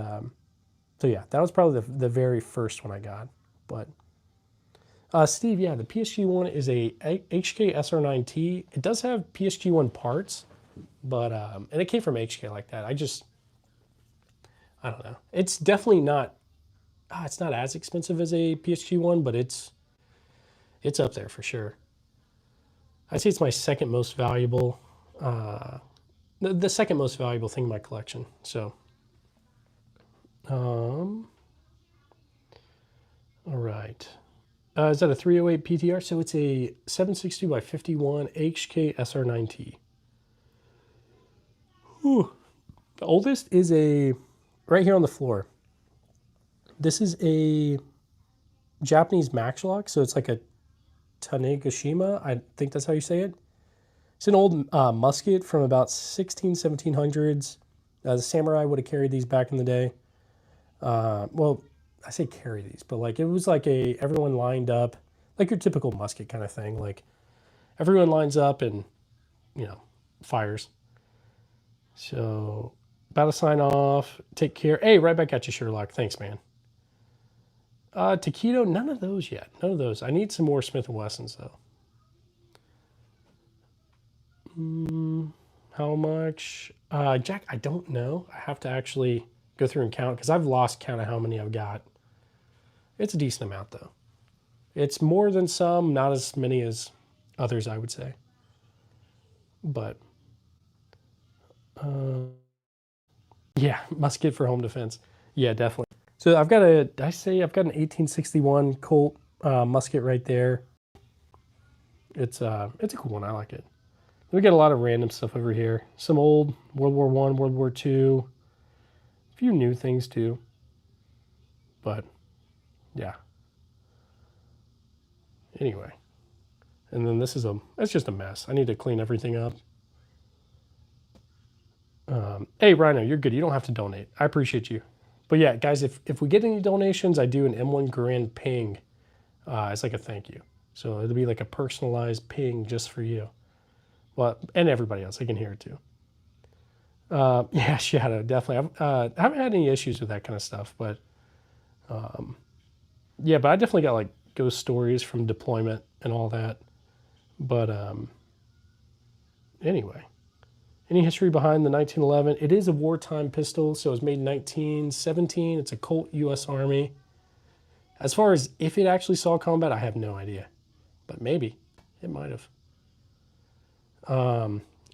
so yeah, that was probably the very first one I got. But Steve, yeah, the PSG-1 is a HK SR9T. It does have PSG-1 parts, but and it came from HK like that. I don't know. It's definitely not. It's not as expensive as a PSG-1, but it's up there for sure. I'd say it's my second most valuable, the second most valuable thing in my collection. So, all right. Is that a 308 PTR? So it's a 760 by 51 HK SR9T. Whew. The oldest is right here on the floor. This is a Japanese matchlock, so it's like a Tanegashima. I think that's how you say it. It's an old musket from about 1700s. The samurai would have carried these back in the day. Well, I say carry these, but like it was like everyone lined up, like your typical musket kind of thing. Like everyone lines up and, fires. So about to sign off. Take care. Hey, right back at you, Sherlock. Thanks, man. Taquito, none of those yet. None of those. I need some more Smith & Wessons, though. How much? Jack, I don't know. I have to actually go through and count because I've lost count of how many I've got. It's a decent amount, though. It's more than some, not as many as others, I would say. But, yeah, musket for home defense. Yeah, definitely. So I've got an 1861 Colt musket right there. It's a cool one. I like it. We got a lot of random stuff over here. Some old World War I, World War II. A few new things too. But yeah. Anyway. And then this is it's just a mess. I need to clean everything up. Hey Rhino, you're good. You don't have to donate. I appreciate you. But yeah, guys, if we get any donations, I do an M1 Grand ping as like a thank you. So it'll be like a personalized ping just for you. Well, and everybody else. I can hear it too. Yeah, Shadow, definitely. I haven't had any issues with that kind of stuff, but yeah, but I definitely got like ghost stories from deployment and all that. But anyway, any history behind the 1911? It is a wartime pistol, so it was made in 1917. It's a Colt U.S. Army. As far as if it actually saw combat, I have no idea, but maybe it might have.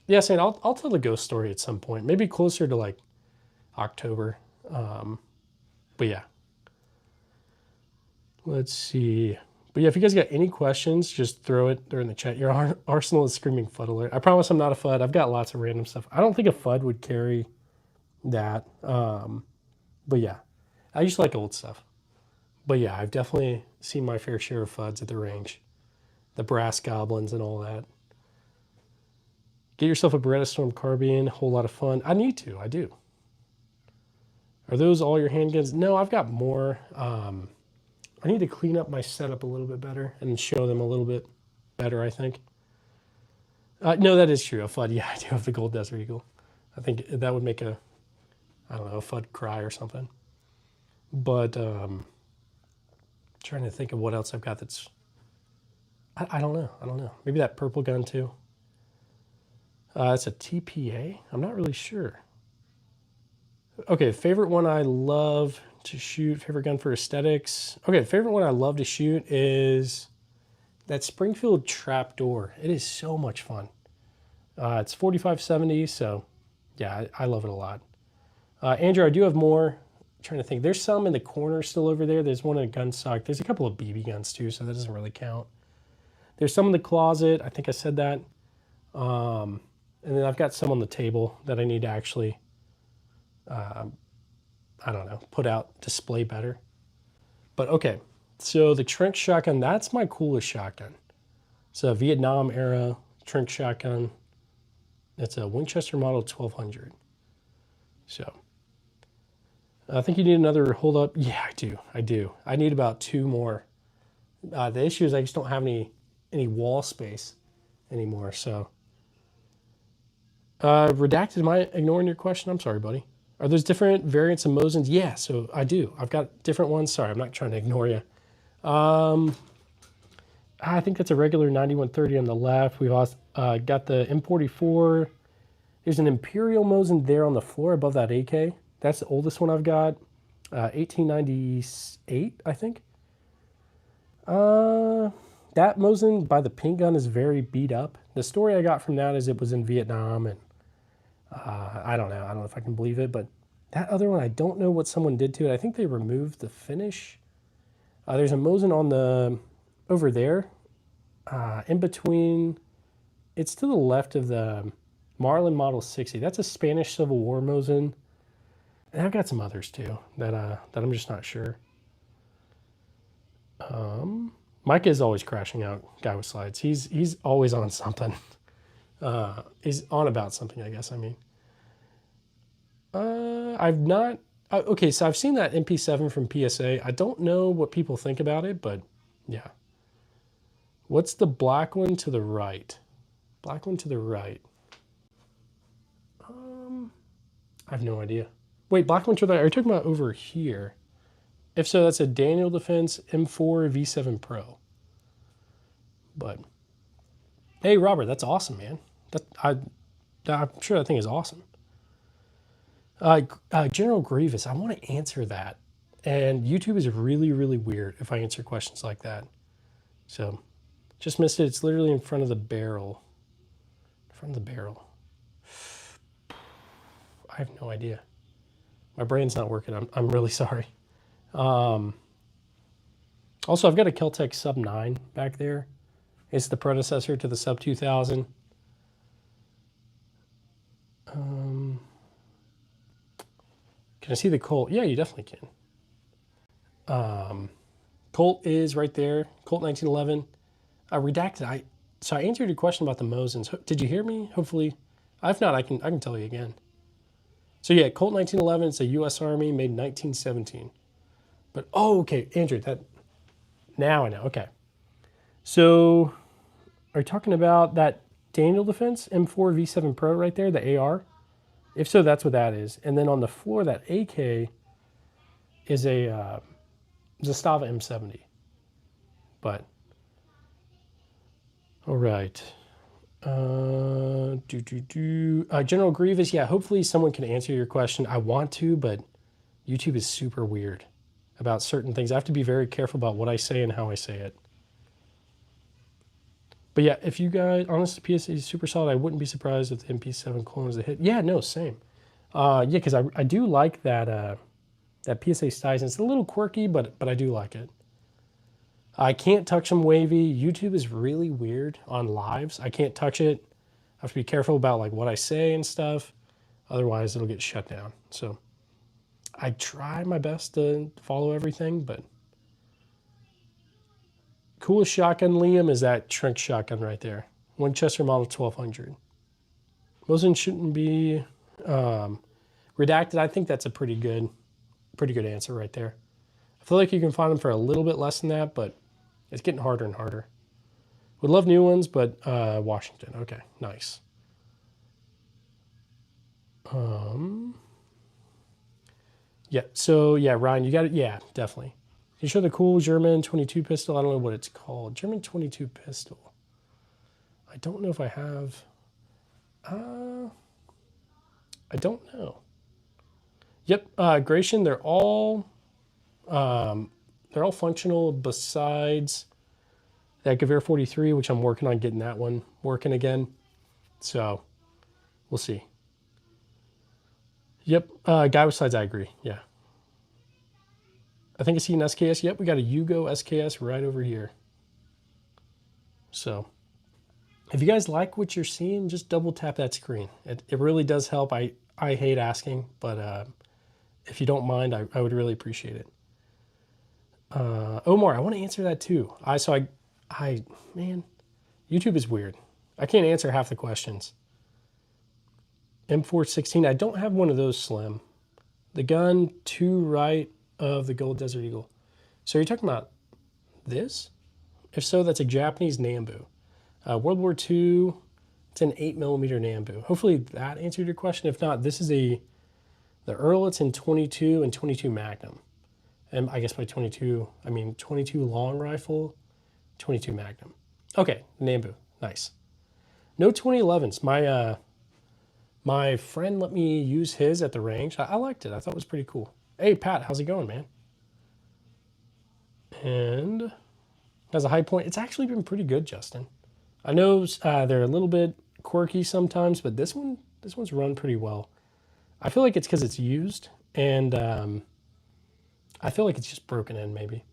Yeah, Saint, I'll tell the ghost story at some point, maybe closer to like October. But yeah, let's see. But yeah, if you guys got any questions, just throw it there in the chat. Your arsenal is screaming FUD alert. I promise I'm not a FUD. I've got lots of random stuff. I don't think a FUD would carry that. But yeah, I just like old stuff. But yeah, I've definitely seen my fair share of FUDs at the range. The brass goblins and all that. Get yourself a Beretta Storm carbine. Whole lot of fun. I need to. I do. Are those all your handguns? No, I've got more. I need to clean up my setup a little bit better and show them a little bit better, I think. No, that is true. A FUD. Yeah, I do have the Gold Desert Eagle. I think that would make a FUD cry or something. But trying to think of what else I've got that's... I don't know. Maybe that purple gun too. It's a TPA. I'm not really sure. Okay, favorite one I love to shoot. Favorite gun for aesthetics. Okay, favorite one I love to shoot is that Springfield trapdoor. It is so much fun. It's 4570, so yeah, I love it a lot. Andrew, I do have more. I'm trying to think. There's some in the corner still over there. There's one in a gun stock. There's a couple of BB guns too, so that doesn't really count. There's some in the closet. I think I said that. And then I've got some on the table that I need to actually, I don't know, put out, display better. But okay, so the Trink shotgun, that's my coolest shotgun. It's a Vietnam era Trink shotgun. It's a Winchester model 1200. So I think you need another hold up. Yeah, I do. I need about 2 more. The issue is I just don't have any wall space anymore, so. Redacted, am I ignoring your question? I'm sorry, buddy. Are those different variants of Mosins? Yeah, so I do. I've got different ones. Sorry, I'm not trying to ignore you. I think that's a regular 9130 on the left. We've also got the M44. There's an Imperial Mosin there on the floor above that AK. That's the oldest one I've got. 1898, I think. That Mosin by the pink gun is very beat up. The story I got from that is it was in Vietnam, and I don't know. I don't know if I can believe it, but that other one, I don't know what someone did to it. I think they removed the finish. There's a Mosin on the over there, in between. It's to the left of the Marlin Model 60. That's a Spanish Civil War Mosin. And I've got some others too that I'm just not sure. Micah is always crashing out. Guy with slides. He's always on something. He's on about something, I guess. I mean, I've not. Okay, so I've seen that MP7 from PSA. I don't know what people think about it, but yeah. What's the black one to the right? Black one to the right. I have no idea. Wait, black one to the right. Are you talking about over here? If so, that's a Daniel Defense M4 V7 Pro. But hey, Robert, that's awesome, man. I'm sure that thing is awesome. General Grievous, I want to answer that. And YouTube is really, really weird if I answer questions like that. So, just missed it. It's literally in front of the barrel. In front of the barrel. I have no idea. My brain's not working. I'm really sorry. Also, I've got a Keltec Sub 9 back there. It's the predecessor to the Sub 2000. Can I see the Colt? Yeah, you definitely can. Colt is right there. Colt 1911. Redacted. So I answered your question about the Mosins. Did you hear me? Hopefully. If not, I can tell you again. So yeah, Colt 1911. It's a U.S. Army, made in 1917. But okay, Andrew. Now I know. Okay. So, are you talking about that Daniel Defense M4 V7 Pro right there, the AR? If so, that's what that is. And then on the floor, that AK is a Zastava M70. But, all right. General Grievous, yeah, hopefully someone can answer your question. I want to, but YouTube is super weird about certain things. I have to be very careful about what I say and how I say it. But yeah, if you guys, honestly, PSA is super solid. I wouldn't be surprised if the MP7 clone is a hit. Yeah, no, same. Yeah, because I do like that that PSA Styson. It's a little quirky, but I do like it. I can't touch them wavy. YouTube is really weird on lives. I can't touch it. I have to be careful about like what I say and stuff. Otherwise, it'll get shut down. So I try my best to follow everything, but coolest shotgun, Liam, is that Trink shotgun right there. Winchester Model 1200. Mosin shouldn't be redacted. I think that's a pretty good answer right there. I feel like you can find them for a little bit less than that, but it's getting harder and harder. Would love new ones, but Washington. Okay, nice. Yeah, so yeah, Ryan, you got it. Yeah, definitely. You show the cool German 22 pistol. I don't know what it's called. German 22 pistol. I don't know if I have. I don't know. Yep, Gratian. They're all functional besides that Gewehr 43, which I'm working on getting that one working again. So we'll see. Yep, guy with slides. I agree. Yeah. I think I see an SKS. Yep, we got a Yugo SKS right over here. So if you guys like what you're seeing, just double tap that screen. It really does help. I hate asking, but if you don't mind, I would really appreciate it. Omar, I want to answer that too. Man, YouTube is weird. I can't answer half the questions. M416, I don't have one of those, Slim. The gun to right of the Gold Desert Eagle. So you're talking about this? If so, that's a Japanese Nambu. World War II, it's an 8mm Nambu. Hopefully that answered your question. If not, this is a The Earlett's in 22 and 22 Magnum. And I guess by 22, I mean 22 long rifle, 22 Magnum. Okay, Nambu, nice. No 2011s. My friend let me use his at the range. I liked it. I thought it was pretty cool. Hey, Pat, how's it going, man? And has a high point. It's actually been pretty good, Justin. I know they're a little bit quirky sometimes, but this one's run pretty well. I feel like it's because it's used, and I feel like it's just broken in maybe.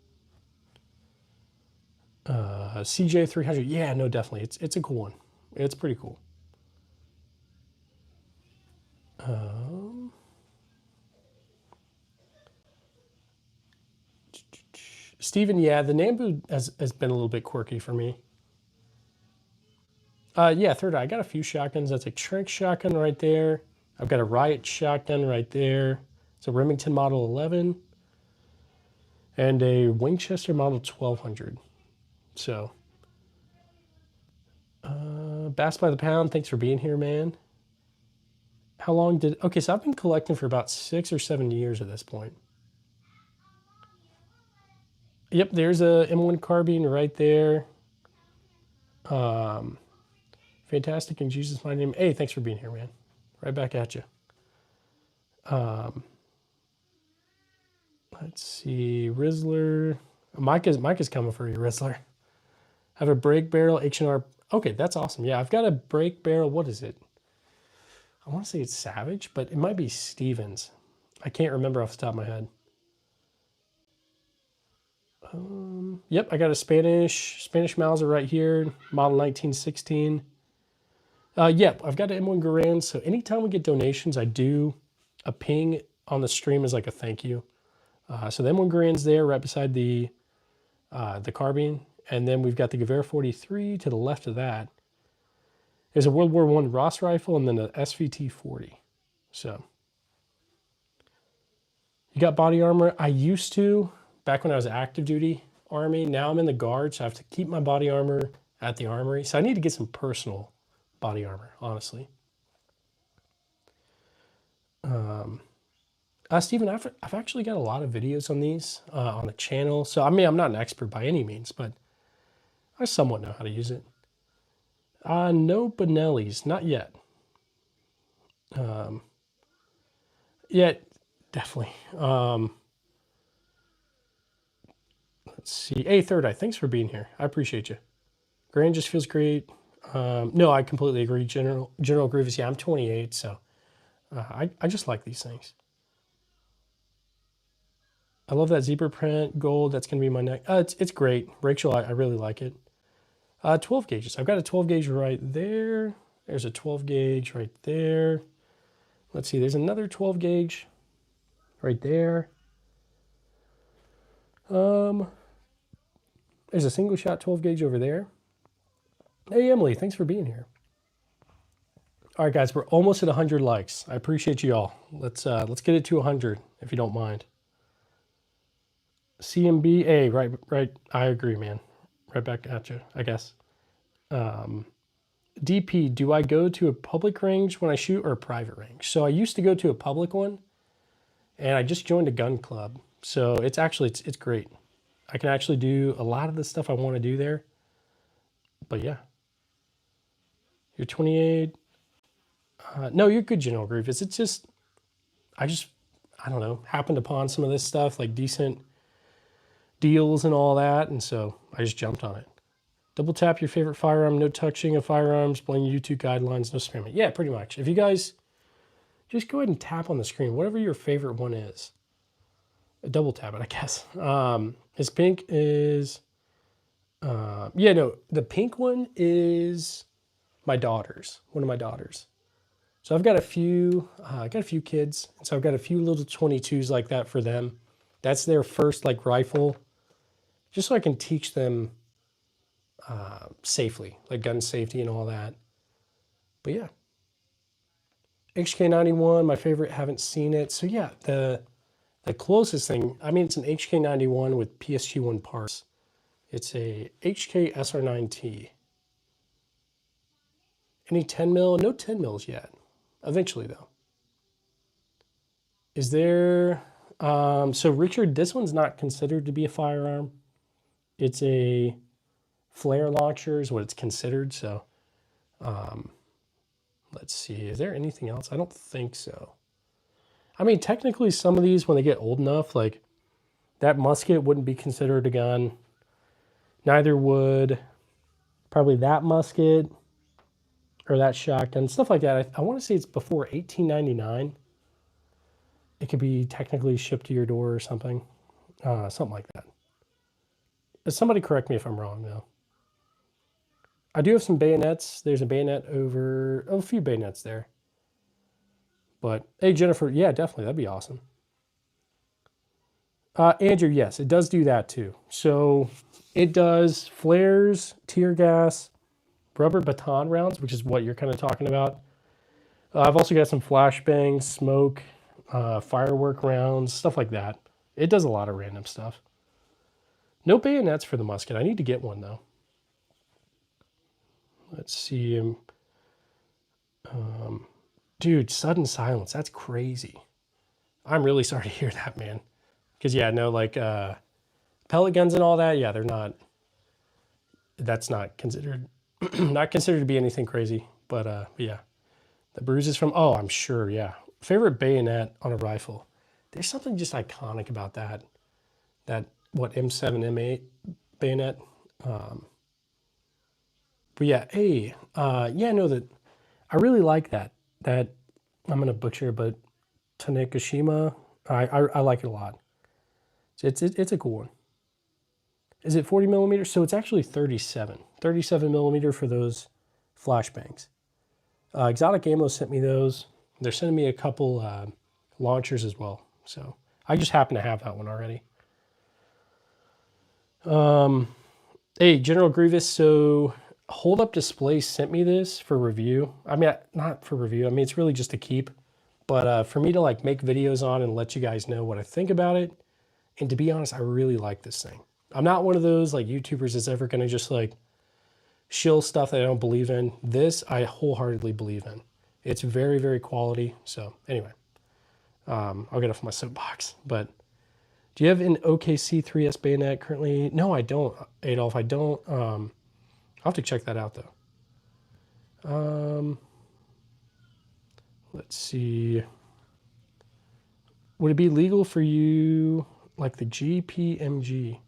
CJ 300. Yeah, no, definitely. It's a cool one. It's pretty cool. Steven, yeah, the Nambu has been a little bit quirky for me. Yeah, third eye. I got a few shotguns. That's a Trink shotgun right there. I've got a Riot shotgun right there. It's a Remington Model 11 and a Winchester Model 1200. So, Bass by the Pound, thanks for being here, man. How long did... Okay, so I've been collecting for about 6 or 7 years at this point. Yep, there's a M1 carbine right there. Fantastic and Jesus my name. Hey, thanks for being here, man. Right back at you. Let's see, Rizzler. Mike is coming for you, Rizzler. I have a break barrel H&R. Okay, that's awesome. Yeah, I've got a break barrel. What is it? I want to say it's Savage, but it might be Stevens. I can't remember off the top of my head. Yep, I got a Spanish Mauser right here, model 1916. Yep, I've got an M1 Garand, so anytime we get donations, I do a ping on the stream as like a thank you. So the M1 Garand's there right beside the carbine, and then we've got the Gewehr 43 to the left of that. There's a World War I Ross rifle and then an SVT 40. So you got body armor. I used to back when I was active duty Army. Now I'm in the Guard, so I have to keep my body armor at the armory. So I need to get some personal body armor, honestly. Stephen, I've actually got a lot of videos on these on the channel. So I mean, I'm not an expert by any means, but I somewhat know how to use it. No Benelli's, not yet. Yeah, definitely. Let's see. Hey, Third Eye, thanks for being here. I appreciate you. Grand just feels great. No, I completely agree. General Grievous, yeah, I'm 28, so I just like these things. I love that zebra print gold. That's going to be my neck. It's great. Rachel, I really like it. 12 gauges. I've got a 12 gauge right there. There's a 12 gauge right there. Let's see. There's another 12 gauge right there. There's a single shot 12 gauge over there. Hey, Emily, thanks for being here. All right, guys, we're almost at 100 likes. I appreciate you all. Let's get it to 100 if you don't mind. CMB, right. I agree, man. Right back at you, I guess. DP, do I go to a public range when I shoot or a private range? So I used to go to a public one, and I just joined a gun club. So it's great. I can actually do a lot of the stuff I want to do there. But yeah. You're 28. No, you're good, General Grievous. It's just, I don't know, happened upon some of this stuff, like decent deals and all that, and so I just jumped on it. Double tap your favorite firearm, no touching of firearms, blame YouTube guidelines, no spamming. Yeah, pretty much. If you guys just go ahead and tap on the screen, whatever your favorite one is. Double tap it, I guess. His pink is, yeah, no, the pink one is my daughter's, one of my daughters. So I've got a few, kids, and so I've got a few little 22s like that for them. That's their first like rifle, just so I can teach them safely, like gun safety and all that. But yeah, HK91, my favorite. Haven't seen it, so yeah, the closest thing. I mean, it's an HK91 with PSG1 parts. It's a HK SR9T. Any 10 mil? No 10 mils yet. Eventually, though. Is there, so Richard, this one's not considered to be a firearm. It's a flare launcher is what it's considered. So let's see, is there anything else? I don't think so. I mean, technically some of these, when they get old enough, like that musket wouldn't be considered a gun. Neither would probably that musket or that shotgun, stuff like that. I want to say it's before 1899. It could be technically shipped to your door or something. Something like that. Somebody correct me if I'm wrong, though. I do have some bayonets. There's a bayonet over, a few bayonets there. But, hey, Jennifer, yeah, definitely. That'd be awesome. Andrew, yes, it does do that too. So it does flares, tear gas, rubber baton rounds, which is what you're kind of talking about. I've also got some flashbangs, smoke, firework rounds, stuff like that. It does a lot of random stuff. No bayonets for the musket. I need to get one, though. Let's see. Dude, sudden silence. That's crazy. I'm really sorry to hear that, man. Because, yeah, no, like pellet guns and all that, yeah, they're not, that's not considered, not considered to be anything crazy. But yeah, the bruises from, oh, I'm sure, yeah. Favorite bayonet on a rifle. There's something just iconic about that. That, what, M7, M8 bayonet. But yeah, hey, yeah, no, that I really like that. That, I'm going to butcher it, but Tanekashima, I like it a lot. It's a cool one. Is it 40 millimeters? So it's actually 37 millimeter for those flashbangs. Exotic Ammo sent me those. They're sending me a couple launchers as well. So I just happen to have that one already. Hey, General Grievous, so Hold Up Display sent me this for review. I mean, not for review. I mean, it's really just to keep. But for me to like make videos on and let you guys know what I think about it. And to be honest, I really like this thing. I'm not one of those like YouTubers that's ever going to just like shill stuff that I don't believe in. This I wholeheartedly believe in. It's very, very quality. So anyway, I'll get off my soapbox. But do you have an OKC 3S bayonet currently? No, I don't, Adolf. I don't. I'll have to check that out though. Let's see. Would it be legal for you like the GPMG?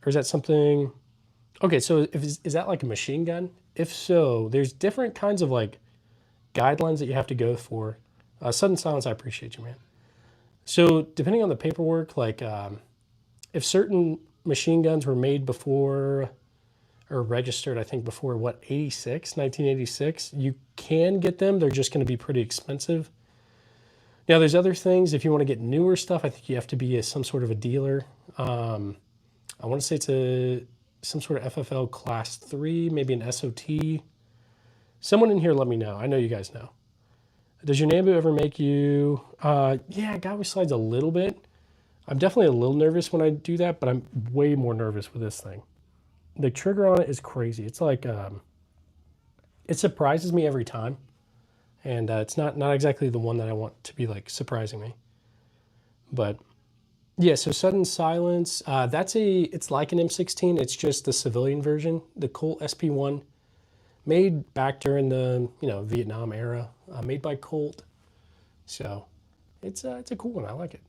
Or is that something? Okay, so is that like a machine gun? If so, there's different kinds of like guidelines that you have to go for. Sudden silence, I appreciate you, man. So depending on the paperwork, like if certain machine guns were made before or registered, I think before what, 1986, you can get them. They're just going to be pretty expensive. Now there's other things. If you want to get newer stuff, I think you have to be some sort of a dealer. I want to say it's some sort of FFL class 3, maybe an SOT. Someone in here let me know. I know you guys know. Does your Nambu ever make you... yeah, God with Slides a little bit. I'm definitely a little nervous when I do that, but I'm way more nervous with this thing. The trigger on it is crazy. It's like... it surprises me every time. And it's not exactly the one that I want to be like surprising me. But... yeah, so Sudden Silence, it's like an M16. It's just the civilian version, the Colt SP1, made back during the Vietnam era, made by Colt. So it's a cool one. I like it.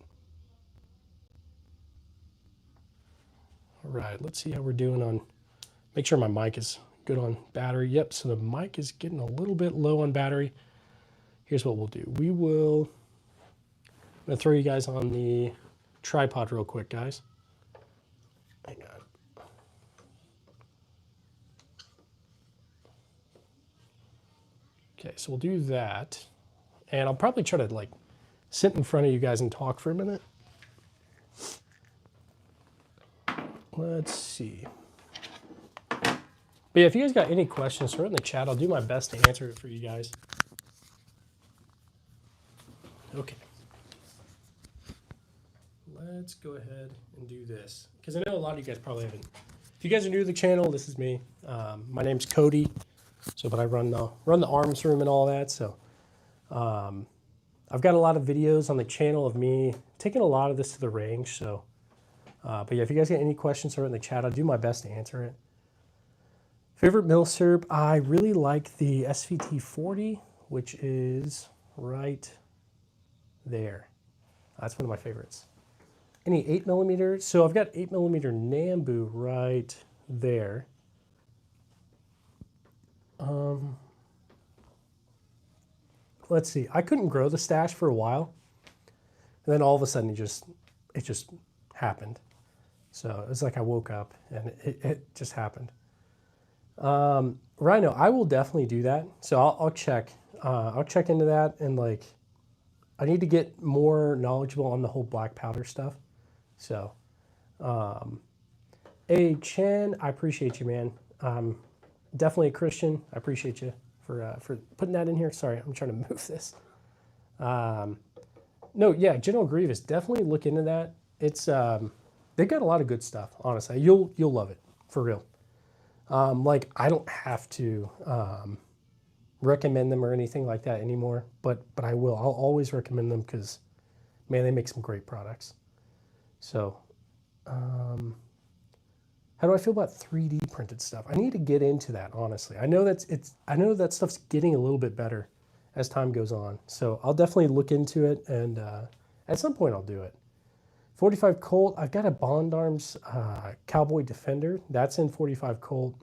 All right, let's see how we're doing on. Make sure my mic is good on battery. Yep, so the mic is getting a little bit low on battery. Here's what we'll do. I'm gonna throw you guys on the tripod real quick, guys. Hang on. Okay, so we'll do that. And I'll probably try to like sit in front of you guys and talk for a minute. Let's see. But yeah, if you guys got any questions, throw it in the chat. I'll do my best to answer it for you guys. Okay. Let's go ahead and do this. Because I know a lot of you guys probably haven't. If you guys are new to the channel, this is me. My name's Cody. But I run the arms room and all that. So I I've got a lot of videos on the channel of me taking a lot of this to the range. So, but yeah, if you guys got any questions, throw it in the chat. I'll do my best to answer it. Favorite milsurp, I really like the SVT 40, which is right there. That's one of my favorites. Any 8mm? So I've got 8mm Nambu right there. Let's see. I couldn't grow the stash for a while, and then all of a sudden it just happened. So it's like I woke up and it just happened. Rhino, I will definitely do that. So I'll check into that, and like I need to get more knowledgeable on the whole black powder stuff. So, hey Chen, I appreciate you, man. Definitely a Christian. I appreciate you for putting that in here. Sorry, I'm trying to move this. No, yeah, General Grievous, definitely look into that. It's they've got a lot of good stuff. Honestly, you'll love it for real. Like I don't have to recommend them or anything like that anymore, but I will. I'll always recommend them because, man, they make some great products. So, how do I feel about 3D printed stuff? I need to get into that, honestly. I know that stuff's getting a little bit better as time goes on. So I'll definitely look into it, and at some point I'll do it. 45 Colt, I've got a Bond Arms Cowboy Defender. That's in 45 Colt.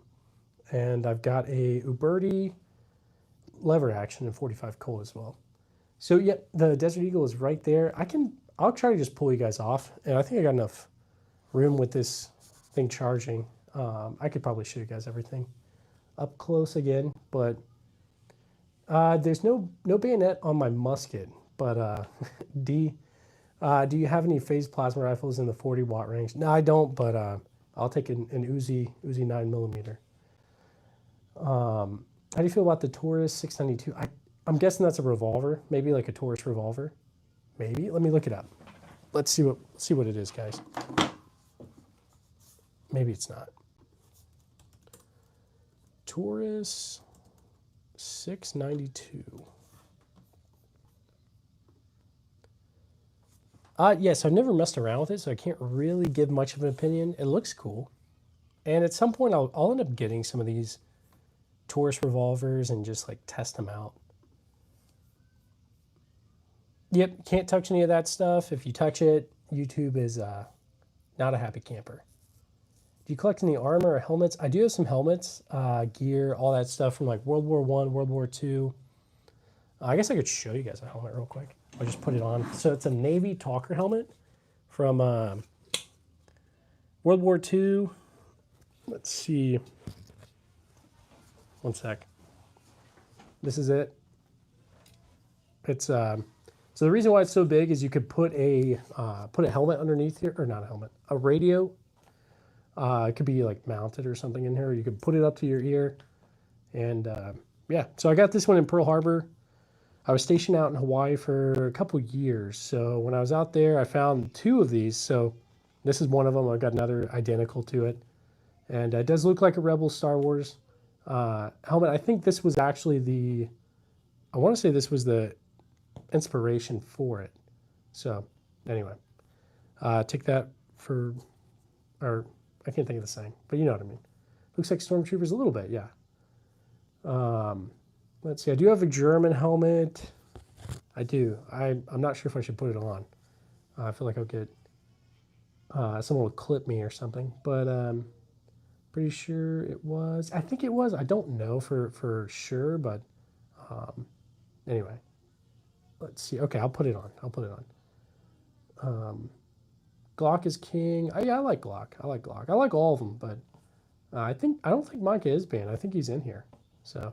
And I've got a Uberti lever action in 45 Colt as well. So yeah, the Desert Eagle is right there. I'll try to just pull you guys off. And I think I got enough room with this thing charging. I could probably show you guys everything up close again, but there's no bayonet on my musket. But do you have any phased plasma rifles in the 40 watt range? No, I don't, but I'll take an Uzi 9mm. How do you feel about the Taurus 692? I'm guessing that's a revolver, maybe like a Taurus revolver. Maybe. Let me look it up. Let's see what it is, guys. Maybe it's not. Taurus 692. Yes, I've never messed around with it, so I can't really give much of an opinion. It looks cool. And at some point, I'll end up getting some of these Taurus revolvers and just like test them out. Yep, can't touch any of that stuff. If you touch it, YouTube is not a happy camper. Do you collect any armor or helmets? I do have some helmets, gear, all that stuff from like World War I, World War II. I guess I could show you guys a helmet real quick. I'll just put it on. So it's a Navy Talker helmet from World War II. Let's see. One sec. This is it. It's so the reason why it's so big is you could put a helmet underneath here, or not a helmet, a radio. It could be like mounted or something in here. You could put it up to your ear, and yeah. So I got this one in Pearl Harbor. I was stationed out in Hawaii for a couple years. So when I was out there, I found two of these. So this is one of them. I've got another identical to it, and it does look like a Rebel Star Wars helmet. I think this was actually I want to say this was the inspiration for it. So anyway, take that for, or I can't think of the saying, but you know what I mean. Looks like Stormtroopers a little bit, yeah. Let's see, I do have a German helmet. I do. I'm not sure if I should put it on. I feel like I'll get, someone will clip me or something, but pretty sure it was. I think it was. I don't know for sure, but anyway. Let's see. Okay, I'll put it on. Glock is king. Yeah, I like Glock. I like all of them, but I don't think Micah is banned. I think he's in here. So,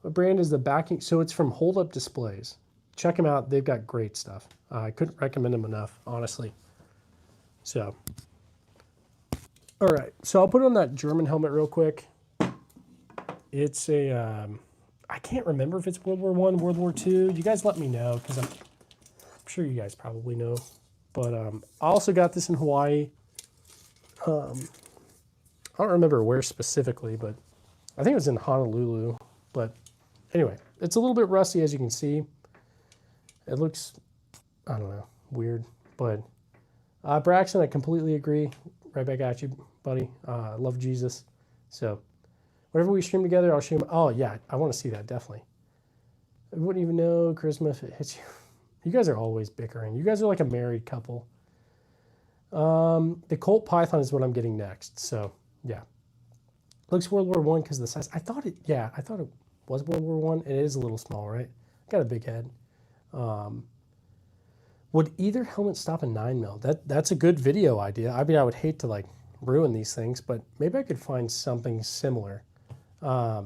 what brand is the backing? So it's from Hold Up Displays. Check them out. They've got great stuff. I couldn't recommend them enough, honestly. So, all right. So I'll put on that German helmet real quick. It's a I can't remember if it's World War I, World War II. You guys let me know, because I'm sure you guys probably know. But I also got this in Hawaii. I don't remember where specifically, but I think it was in Honolulu. But anyway, it's a little bit rusty, as you can see. It looks, I don't know, weird. But Braxton, I completely agree. Right back at you, buddy. Love Jesus. So whenever we stream together, I'll stream. Oh, yeah, I want to see that, definitely. I wouldn't even know Christmas if it hits you. You guys are always bickering. You guys are like a married couple. The Colt Python is what I'm getting next. So, yeah. Looks World War One because the size. I thought it was World War One. It is a little small, right? Got a big head. Would either helmet stop a 9mm? That's a good video idea. I mean, I would hate to like ruin these things, but maybe I could find something similar. Yeah,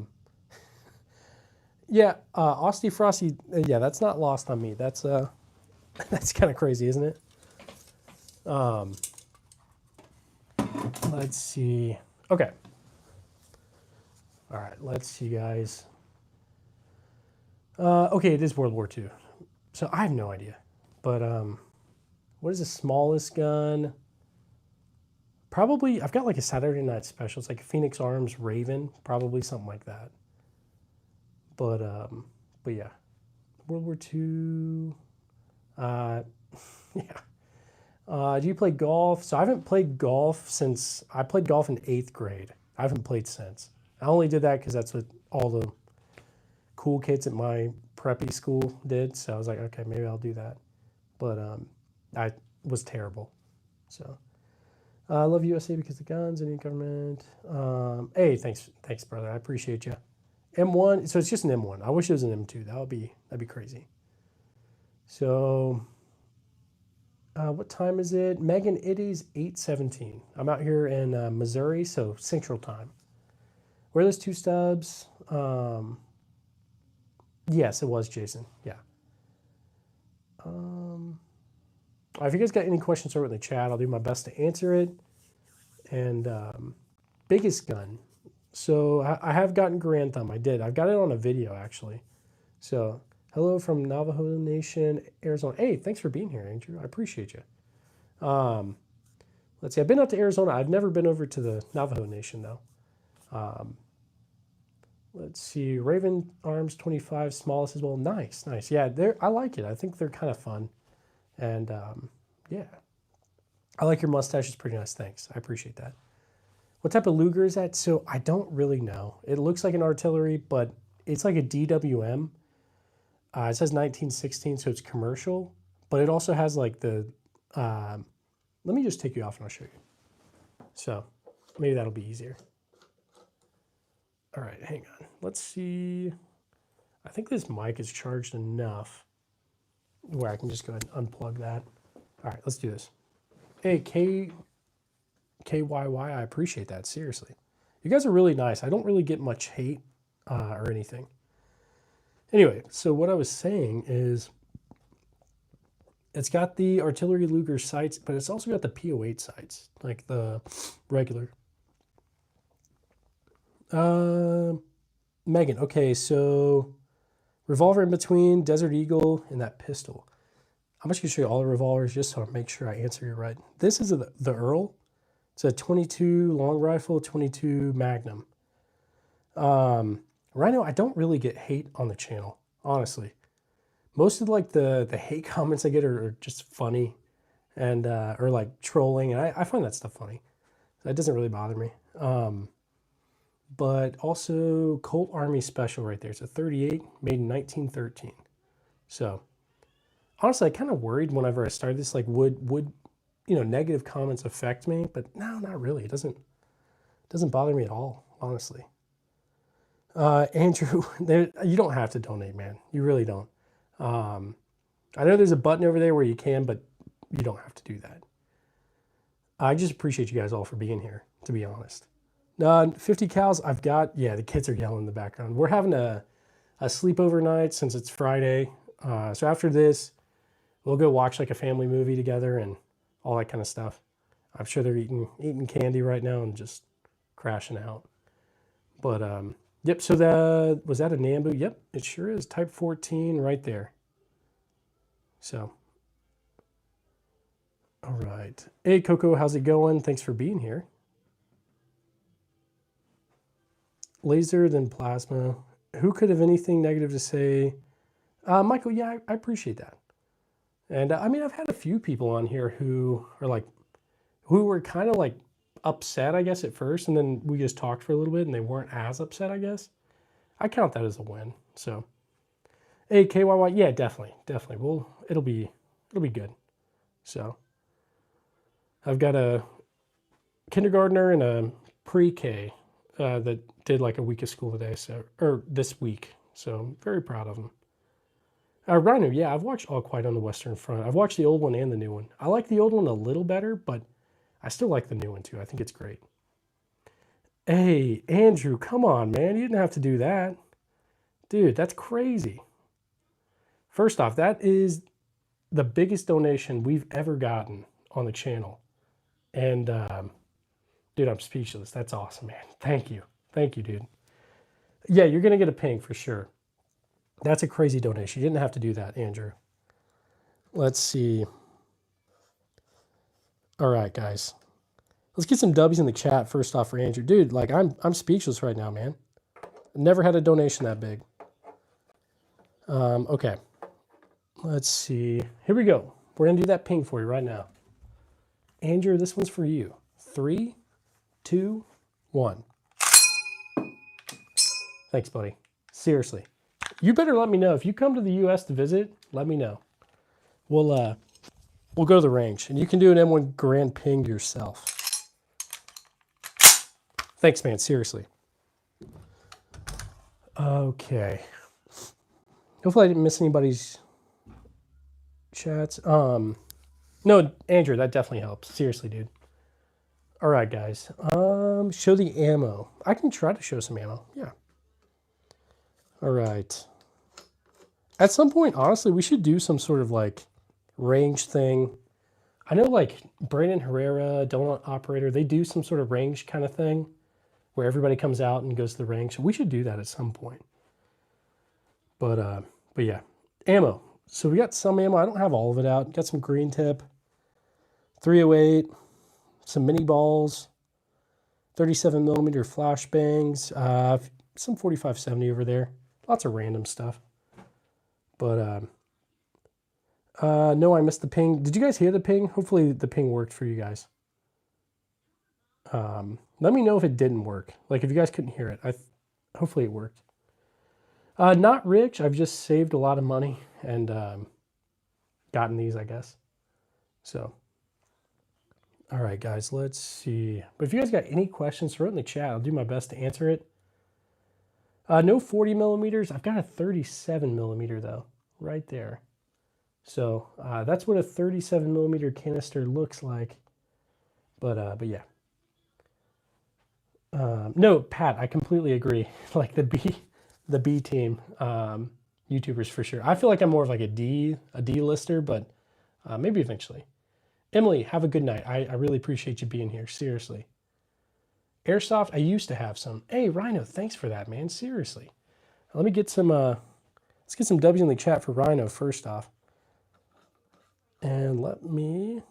Austie Frosty. Yeah, that's not lost on me. That's that's kind of crazy, isn't it? Let's see. Okay. All right. Let's see, guys. Okay, it is World War II, so I have no idea. But what is the smallest gun? Probably I've got like a Saturday Night Special. It's like a Phoenix Arms Raven, probably something like that. But yeah, World War II. Yeah. Do you play golf? So I haven't played golf since I played golf in 8th grade. I haven't played since. I only did that because that's what all the cool kids at my preppy school did. So I was like, okay, maybe I'll do that. But I was terrible. So I love USA because the guns and the government. Hey, thanks, brother. I appreciate you. M1. So it's just an M1. I wish it was an M2. That'd be crazy. So. What time is it? Megan, it is 8:17. I'm out here in Missouri, so Central Time. Were those 2 stubs? Yes, it was, Jason. Yeah. If you guys got any questions over in the chat, I'll do my best to answer it. And biggest gun. So I have gotten Grand Thumb. I did. I've got it on a video, actually. So hello from Navajo Nation, Arizona. Hey, thanks for being here, Andrew. I appreciate you. Let's see. I've been out to Arizona. I've never been over to the Navajo Nation, though. Let's see. Raven Arms 25, smallest as well. Nice, nice. Yeah, I like it. I think they're kind of fun. And yeah. I like your mustache. It's pretty nice. Thanks. I appreciate that. What type of Luger is that? So I don't really know. It looks like an artillery, but it's like a DWM. It says 1916, so it's commercial, but it also has like the, let me just take you off and I'll show you. So maybe that'll be easier. All right, hang on. Let's see. I think this mic is charged enough where I can just go ahead and unplug that. All right, let's do this. Hey, KYY, I appreciate that, seriously. You guys are really nice. I don't really get much hate or anything. Anyway, so what I was saying is it's got the artillery Luger sights, but it's also got the P08 sights, like the regular. Megan, okay, so revolver in between, Desert Eagle, and that pistol. I'm just going to show you all the revolvers just so I make sure I answer you right. This is the Earl. It's a 22 long rifle, 22 Magnum. Right now, I don't really get hate on the channel, honestly. Most of like the hate comments I get are just funny and or like trolling, and I find that stuff funny. That doesn't really bother me. But also Colt Army Special right there. It's a 38 made in 1913. So honestly, I kind of worried whenever I started this, like would negative comments affect me? But no, not really. It doesn't bother me at all, honestly. Andrew, you don't have to donate, man. You really don't. I know there's a button over there where you can, but you don't have to do that. I just appreciate you guys all for being here, to be honest. 50 cows, I've got, yeah, the kids are yelling in the background. We're having a sleepover night since it's Friday. So after this, we'll go watch like a family movie together and all that kind of stuff. I'm sure they're eating candy right now and just crashing out. But yep, so was that a Nambu? Yep, it sure is. Type 14 right there. So, all right. Hey, Coco, how's it going? Thanks for being here. Laser, then plasma. Who could have anything negative to say? Michael, yeah, I appreciate that. And I mean, I've had a few people on here who are like, who were kind of like upset, I guess, at first, and then we just talked for a little bit and they weren't as upset, I guess. I count that as a win. So, hey, KYY, yeah, definitely, definitely. It'll be good. So, I've got a kindergartner and a pre-K that did like a week of school today, so or this week. So I'm very proud of them. Rhino, yeah, I've watched All Quiet on the Western Front. I've watched the old one and the new one. I like the old one a little better, but I still like the new one too. I think it's great. Hey, Andrew, come on, man. You didn't have to do that. Dude, that's crazy. First off, that is the biggest donation we've ever gotten on the channel. And, dude, I'm speechless. That's awesome, man. Thank you. Thank you, dude. Yeah, you're going to get a ping for sure. That's a crazy donation. You didn't have to do that, Andrew. Let's see. All right, guys. Let's get some W's in the chat first off for Andrew. Dude, like I'm speechless right now, man. Never had a donation that big. Okay. Let's see. Here we go. We're going to do that ping for you right now. Andrew, this one's for you. 3, 2, 1. Thanks, buddy. Seriously. You better let me know. If you come to the U.S. to visit, let me know. We'll go to the range, and you can do an M1 Grand ping yourself. Thanks, man. Seriously. Okay. Hopefully I didn't miss anybody's chats. No, Andrew, that definitely helps. Seriously, dude. All right, guys. Show the ammo. I can try to show some ammo. Yeah. All right. At some point, honestly, we should do some sort of like range thing. I know like Brandon Herrera, Donut Operator, they do some sort of range kind of thing where everybody comes out and goes to the range. So we should do that at some point. But yeah, ammo. So we got some ammo. I don't have all of it out. Got some green tip, 308, some mini balls, 37 millimeter flashbangs, some 4570 over there. Lots of random stuff. But no, I missed the ping. Did you guys hear the ping? Hopefully the ping worked for you guys. Let me know if it didn't work. Like if you guys couldn't hear it. Hopefully it worked. Not rich. I've just saved a lot of money and gotten these, I guess. So, all right, guys, let's see. But if you guys got any questions, throw it in the chat. I'll do my best to answer it. No 40 millimeters. I've got a 37 millimeter though, right there. So that's what a 37 millimeter canister looks like. But yeah. No, Pat, I completely agree. Like the B team YouTubers for sure. I feel like I'm more of like a D lister, but maybe eventually. Emily, have a good night. I really appreciate you being here. Seriously. Airsoft, I used to have some. Hey, Rhino, thanks for that, man. Seriously. Let me get some, let's get some W's in the chat for Rhino first off. And let me,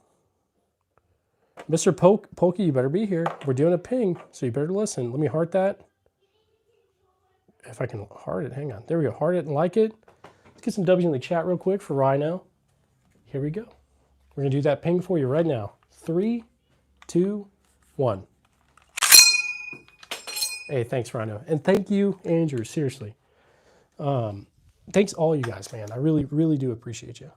Mr. Pokey, you better be here. We're doing a ping, so you better listen. Let me heart that. If I can heart it, hang on. There we go, heart it and like it. Let's get some W's in the chat real quick for Rhino. Here we go. We're gonna do that ping for you right now. 3, 2, 1. Hey, thanks, Rhino. And thank you, Andrew, seriously. Thanks all you guys, man. I really, really do appreciate you.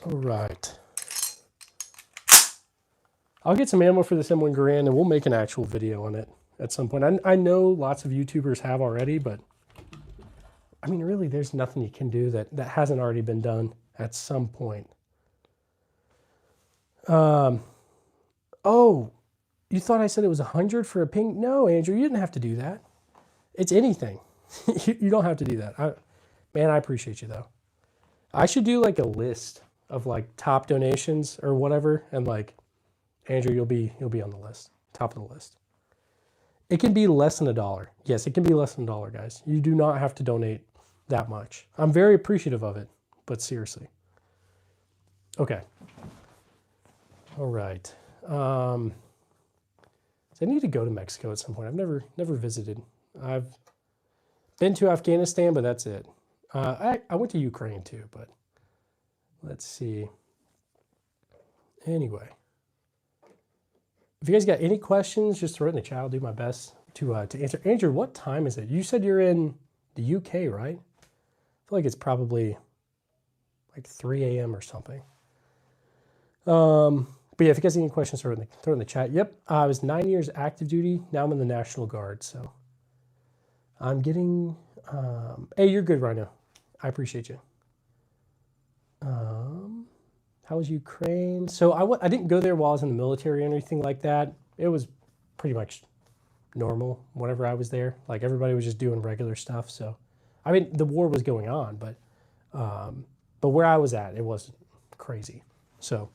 All right. I'll get some ammo for this M1 Garand and we'll make an actual video on it at some point. I know lots of YouTubers have already, but I mean, really, there's nothing you can do that hasn't already been done at some point. Oh, you thought I said it was 100 for a ping? No, Andrew, you didn't have to do that. It's anything. You don't have to do that. Man, I appreciate you though. I should do like a list of like top donations or whatever, and like Andrew, you'll be on the list, top of the list. It can be less than $1. Yes, it can be less than $1, guys. You do not have to donate that much. I'm very appreciative of it, but seriously. Okay. All right. So I need to go to Mexico at some point. I've never visited. I've been to Afghanistan, but that's it. I went to Ukraine too, but Let's see. Anyway, if you guys got any questions, just throw it in the chat. I'll do my best to answer. Andrew, what time is it? You said you're in the UK, right? I feel like it's probably like 3 a.m. or something. But yeah, if you guys have any questions, throw it in the chat. Yep, I was 9 years active duty. Now I'm in the National Guard, so I'm getting. Hey, you're good, Rhino. I appreciate you. How was Ukraine? So I didn't go there while I was in the military or anything like that. It was pretty much normal whenever I was there. Like everybody was just doing regular stuff. So, I mean, the war was going on, but where I was at, it wasn't crazy. So,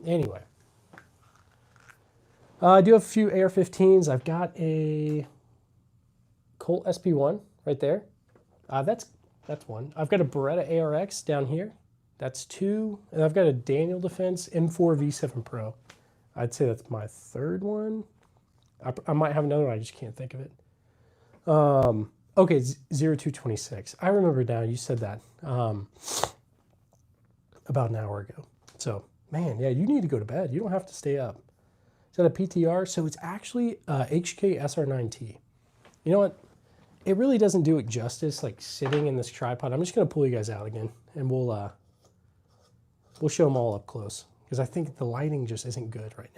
anyway, I do have a few AR-15s. I've got a Colt SP1 right there. That's one. I've got a Beretta ARX down here. That's two. And I've got a Daniel Defense M4 V7 Pro. I'd say that's my third one. I might have another one. I just can't think of it. Okay, 0226. I remember now. You said that about an hour ago. So, man, yeah, you need to go to bed. You don't have to stay up. Is that a PTR? So it's actually HK SR9T. You know what? It really doesn't do it justice, like sitting in this tripod. I'm just going to pull you guys out again, and we'll show them all up close, because I think the lighting just isn't good right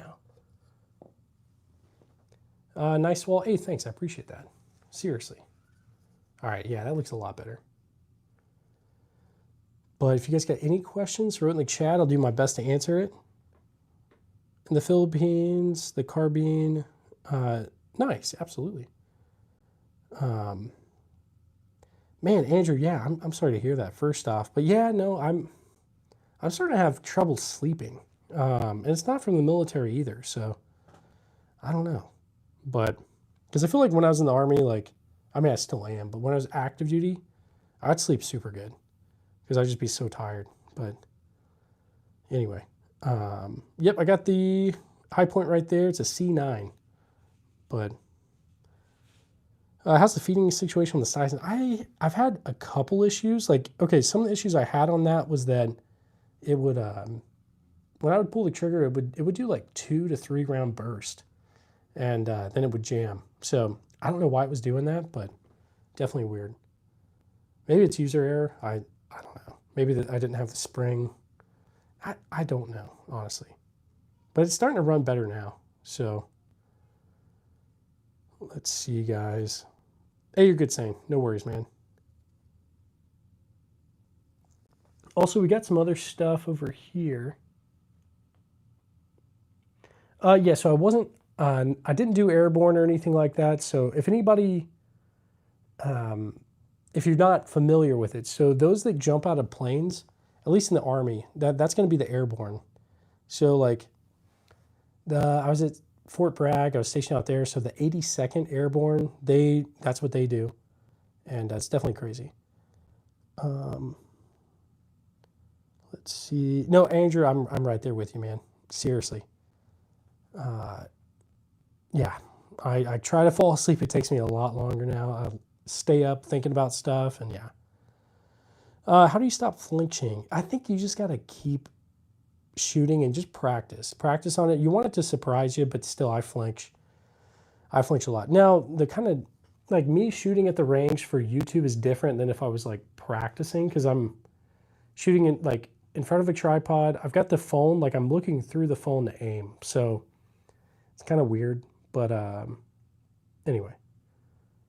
now. Nice wall. Hey, thanks. I appreciate that. Seriously. All right, yeah, that looks a lot better. But if you guys got any questions, throw it in the chat. I'll do my best to answer it. In the Philippines, the carbine, nice, absolutely. Man, Andrew, yeah, I'm sorry to hear that first off, but yeah, no, I'm starting to have trouble sleeping. And it's not from the military either, so I don't know. But because I feel like when I was in the Army, like, I mean, I still am, but when I was active duty, I'd sleep super good because I'd just be so tired. But anyway, yep, I got the high point right there. It's a C9, but how's the feeding situation with the size? I've had a couple issues. Like, okay, some of the issues I had on that was that it would, when I would pull the trigger, it would do like 2 to 3 round burst, and then it would jam. So I don't know why it was doing that, but definitely weird. Maybe it's user error. I don't know. Maybe that I didn't have the spring. I don't know, honestly. But it's starting to run better now. So let's see, guys. Hey, you're good, Sane. No worries, man. Also, we got some other stuff over here. Yeah, so I didn't do airborne or anything like that. So if anybody, if you're not familiar with it, so those that jump out of planes, at least in the Army, that's going to be the airborne. So like, I was at Fort Bragg, I was stationed out there, so the 82nd Airborne, that's what they do, and that's definitely crazy. Let's see. No, Andrew, I'm right there with you, man. Seriously. Yeah, I try to fall asleep. It takes me a lot longer now. I stay up thinking about stuff, and yeah. How do you stop flinching? I think you just got to keep shooting and just practice on it. You want it to surprise you, but still I flinch a lot. Now the kind of like me shooting at the range for YouTube is different than if I was like practicing, because I'm shooting in like in front of a tripod. I've got the phone, like I'm looking through the phone to aim, so it's kind of weird. But anyway,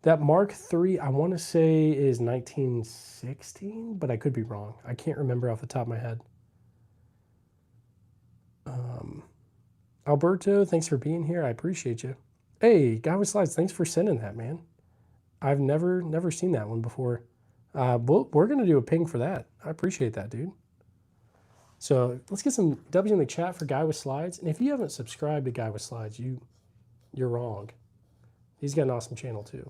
that Mark III I want to say is 1916, but I could be wrong. I can't remember off the top of my head. Alberto, thanks for being here. I appreciate you. Hey, Guy with Slides, thanks for sending that, man. I've never seen that one before. We're going to do a ping for that. I appreciate that, dude. So let's get some W's in the chat for Guy with Slides. And if you haven't subscribed to Guy with Slides, you're wrong. He's got an awesome channel, too.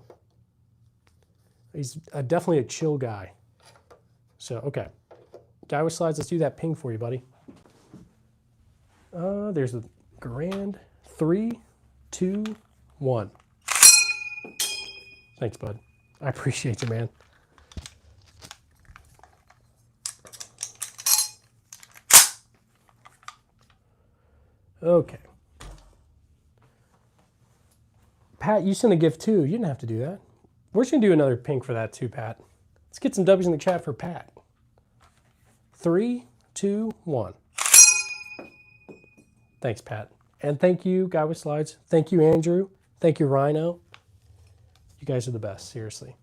He's definitely a chill guy. So, okay. Guy with Slides, let's do that ping for you, buddy. There's a grand 3, 2, 1. Thanks, bud. I appreciate you, man. Okay. Pat, you sent a gift too. You didn't have to do that. We're just going to do another pink for that too, Pat. Let's get some W's in the chat for Pat. 3, 2, 1. Thanks, Pat. And thank you, Guy with Slides. Thank you, Andrew. Thank you, Rhino. You guys are the best, seriously.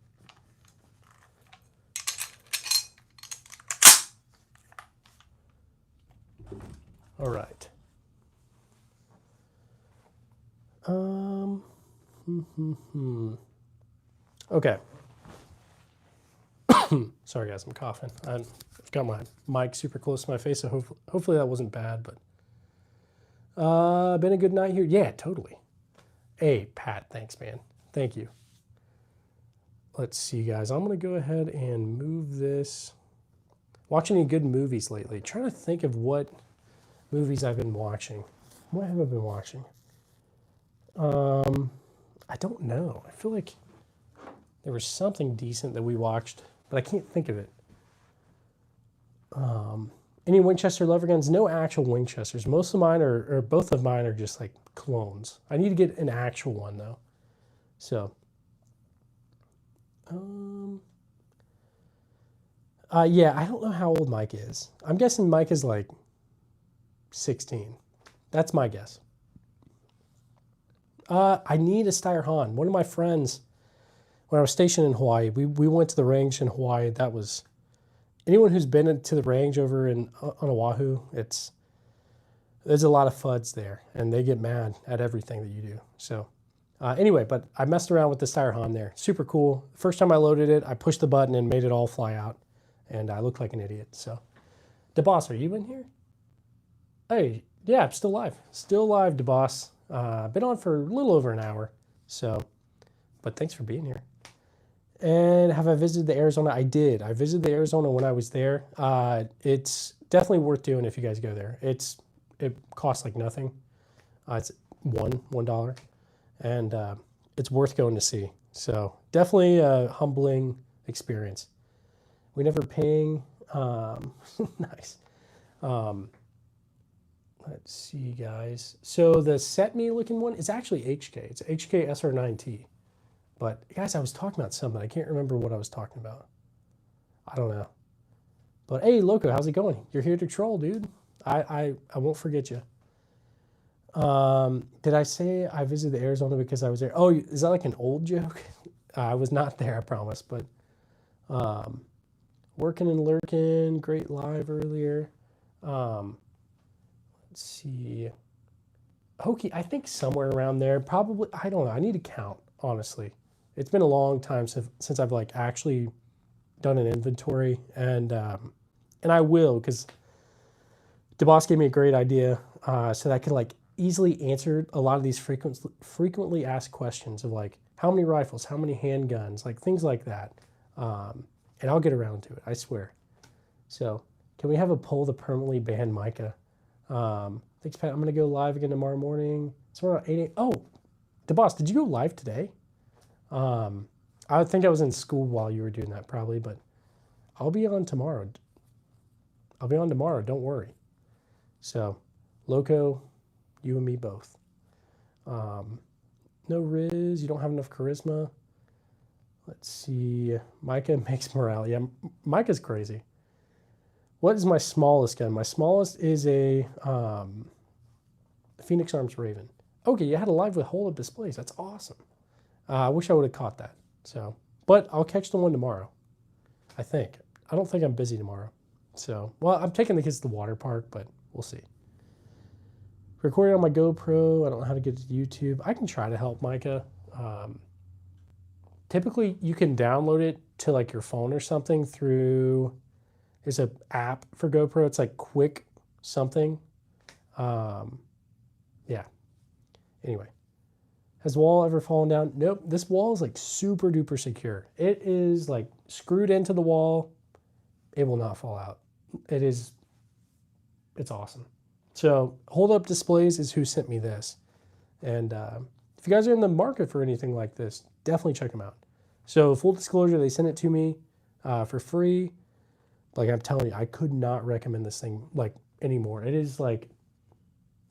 All right. Okay. Sorry, guys, I'm coughing. I've got my mic super close to my face, so hopefully that wasn't bad. But been a good night here. Yeah, totally. Hey, Pat, thanks, man. Thank you. Let's see, guys. I'm going to go ahead and move this. Watching any good movies lately? Trying to think of what movies I've been watching. What have I been watching? I don't know. I feel like there was something decent that we watched, but I can't think of it. Any Winchester Lover guns? No actual Winchesters. Most of mine or both of mine are just like clones. I need to get an actual one though. So, yeah, I don't know how old Mike is. I'm guessing Mike is like 16. That's my guess. I need a Steyr Han. One of my friends, when I was stationed in Hawaii, we went to the range in Hawaii. That was, anyone who's been to the range over on Oahu, there's a lot of FUDs there, and they get mad at everything that you do. So anyway, but I messed around with the Steyr Han there. Super cool. First time I loaded it, I pushed the button and made it all fly out, and I looked like an idiot. So, DeBoss, are you in here? Hey, yeah, I'm still live. Still live, DeBoss. Been on for a little over an hour, so, but thanks for being here. And have I visited the Arizona? I did. I visited the Arizona when I was there. It's definitely worth doing if you guys go there. It costs like nothing. It's $1, and it's worth going to see. So definitely a humbling experience. We never paying. Nice. Let's see, guys. So the set me looking one is actually HK. It's HK SR9T. But guys, I was talking about something. I can't remember what I was talking about. I don't know. But hey, Loco, how's it going? You're here to troll, dude. I won't forget you. Did I say I visited Arizona because I was there? Oh, is that like an old joke? I was not there, I promise. But working and lurking, great live earlier. Let's see. Hokey, I think somewhere around there. Probably, I don't know. I need to count, honestly. It's been a long time since I've like actually done an inventory, and I will, because DeBoss gave me a great idea, so that I could like easily answer a lot of these frequently asked questions of like how many rifles, how many handguns, like things like that, and I'll get around to it, I swear. So can we have a poll to permanently ban Micah? Thanks, Pat. I'm gonna go live again tomorrow morning. Somewhere around 8 a.m. Oh, DeBoss, did you go live today? I think I was in school while you were doing that probably, but I'll be on tomorrow. I'll be on tomorrow, don't worry. So, Loco, you and me both. No Riz, you don't have enough charisma. Let's see, Micah makes morale. Yeah, Micah's crazy. What is my smallest gun? My smallest is a Phoenix Arms Raven. Okay, you had a live with hold-up displays. That's awesome. I wish I would have caught that. So, but I'll catch the one tomorrow, I think. I don't think I'm busy tomorrow. So, well, I'm taking the kids to the water park, but we'll see. Recording on my GoPro. I don't know how to get to YouTube. I can try to help Micah. Typically, you can download it to like your phone or something through... There's an app for GoPro. It's like Quick something. Yeah. Anyway. Has the wall ever fallen down? Nope. This wall is like super duper secure. It is like screwed into the wall. It will not fall out. It's awesome. So hold up displays is who sent me this. And if you guys are in the market for anything like this, definitely check them out. So full disclosure, they sent it to me for free. Like I'm telling you, I could not recommend this thing like anymore. It is like,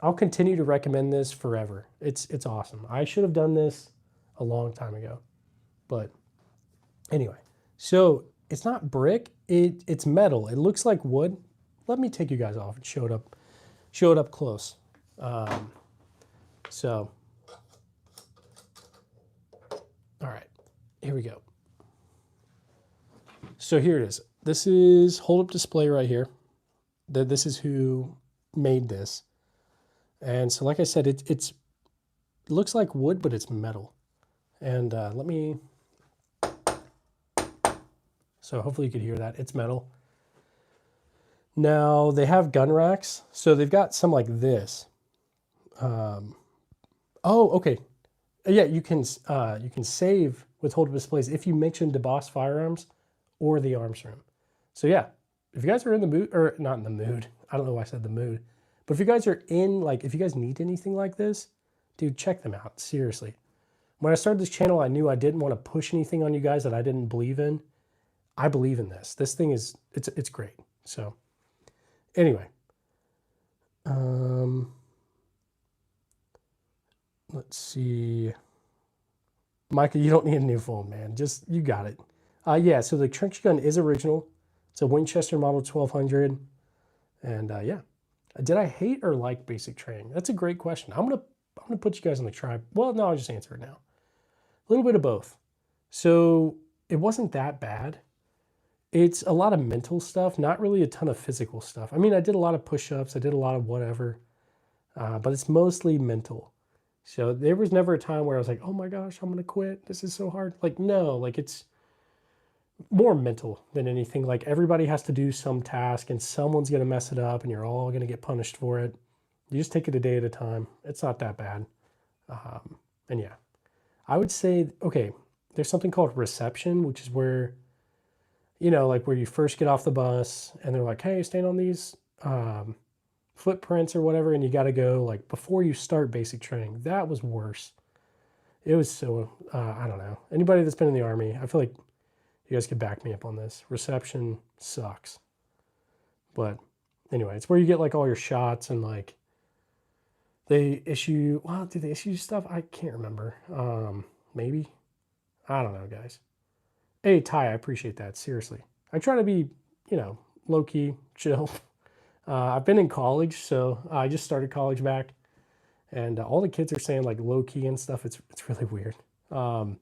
I'll continue to recommend this forever. It's awesome. I should have done this a long time ago. But anyway, so it's not brick, it's metal. It looks like wood. Let me take you guys off and show it up close. So, all right, here we go. So here it is. This is hold-up display right here. This is who made this. And so like I said, it looks like wood, but it's metal. And let me, so hopefully you could hear that. It's metal. Now they have gun racks. So they've got some like this. Oh, okay. Yeah, you can save with hold-up displays if you mention DeBoss Firearms or the Arms Room. So yeah, if you guys are in the mood, or not in the mood, I don't know why I said the mood, but if you guys are in, like, if you guys need anything like this, dude, check them out, seriously. When I started this channel, I knew I didn't want to push anything on you guys that I didn't believe in. I believe in this. This thing is, it's great. So anyway, let's see. Micah, you don't need a new phone, man. Just, you got it. Yeah, so the trench gun is original. It's a Winchester Model 1200. And yeah, did I hate or like basic training? That's a great question. I'm gonna put you guys on the tribe. Well, no, I'll just answer it now. A little bit of both. So it wasn't that bad. It's a lot of mental stuff, not really a ton of physical stuff. I mean, I did a lot of push-ups. I did a lot of whatever, but it's mostly mental. So there was never a time where I was like, oh my gosh, I'm gonna quit. This is so hard. Like, no, like it's more mental than anything. Like everybody has to do some task and someone's going to mess it up and you're all going to get punished for it. You just take it a day at a time. It's not that bad. And yeah, I would say, okay, there's something called reception, which is where, you know, like where you first get off the bus and they're like, hey, stand on these footprints or whatever. And you got to go like before you start basic training. That was worse. It was so, I don't know. Anybody that's been in the Army, I feel like you guys could back me up on this. Reception sucks. But anyway, it's where you get like all your shots and like they issue, well, do they issue stuff? I can't remember. Maybe. I don't know, guys. Hey, Ty, I appreciate that. Seriously. I try to be, you know, low-key, chill. I've been in college, so I just started college back. And all the kids are saying like low-key and stuff. It's really weird. I mean,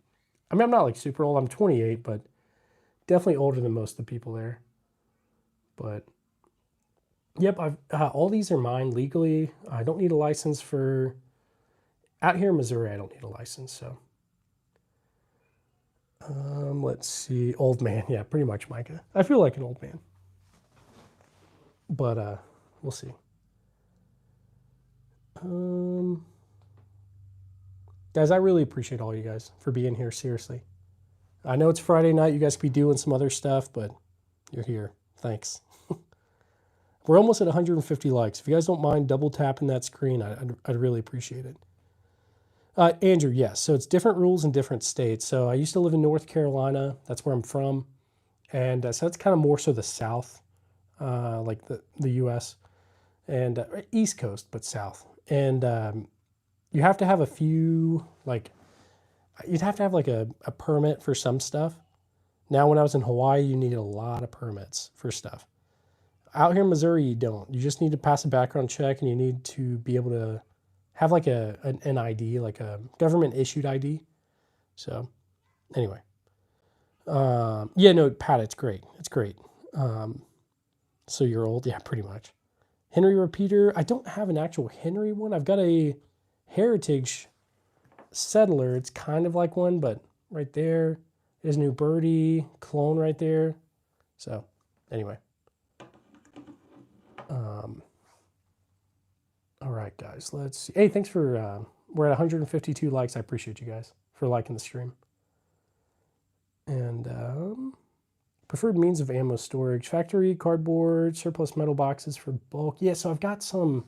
I'm not like super old. I'm 28, but definitely older than most of the people there. But yep, all these are mine legally. I don't need a license for, out here in Missouri, I don't need a license. So let's see, old man. Yeah, pretty much, Micah. I feel like an old man. But we'll see. Guys, I really appreciate all you guys for being here, seriously. I know it's Friday night. You guys could be doing some other stuff, but you're here. Thanks. We're almost at 150 likes. If you guys don't mind double tapping that screen, I'd really appreciate it. Andrew, yes. So it's different rules in different states. So I used to live in North Carolina. That's where I'm from. And so that's kind of more so the South, like the U.S. and East Coast, but South. And you have to have a few, like, you'd have to have like a permit for some stuff. Now, when I was in Hawaii, you needed a lot of permits for stuff. Out here in Missouri, you don't. You just need to pass a background check and you need to be able to have like an ID, like a government issued ID. So anyway, yeah, no, Pat, it's great. It's great. So you're old. Yeah, pretty much. Henry Repeater. I don't have an actual Henry one. I've got a Heritage Settler. It's kind of like one, but right there is New Birdie clone right there. So anyway, all right, guys, let's see. Hey, thanks for, we're at 152 likes. I appreciate you guys for liking the stream. And preferred means of ammo storage, factory, cardboard, surplus metal boxes for bulk. Yeah, so I've got some,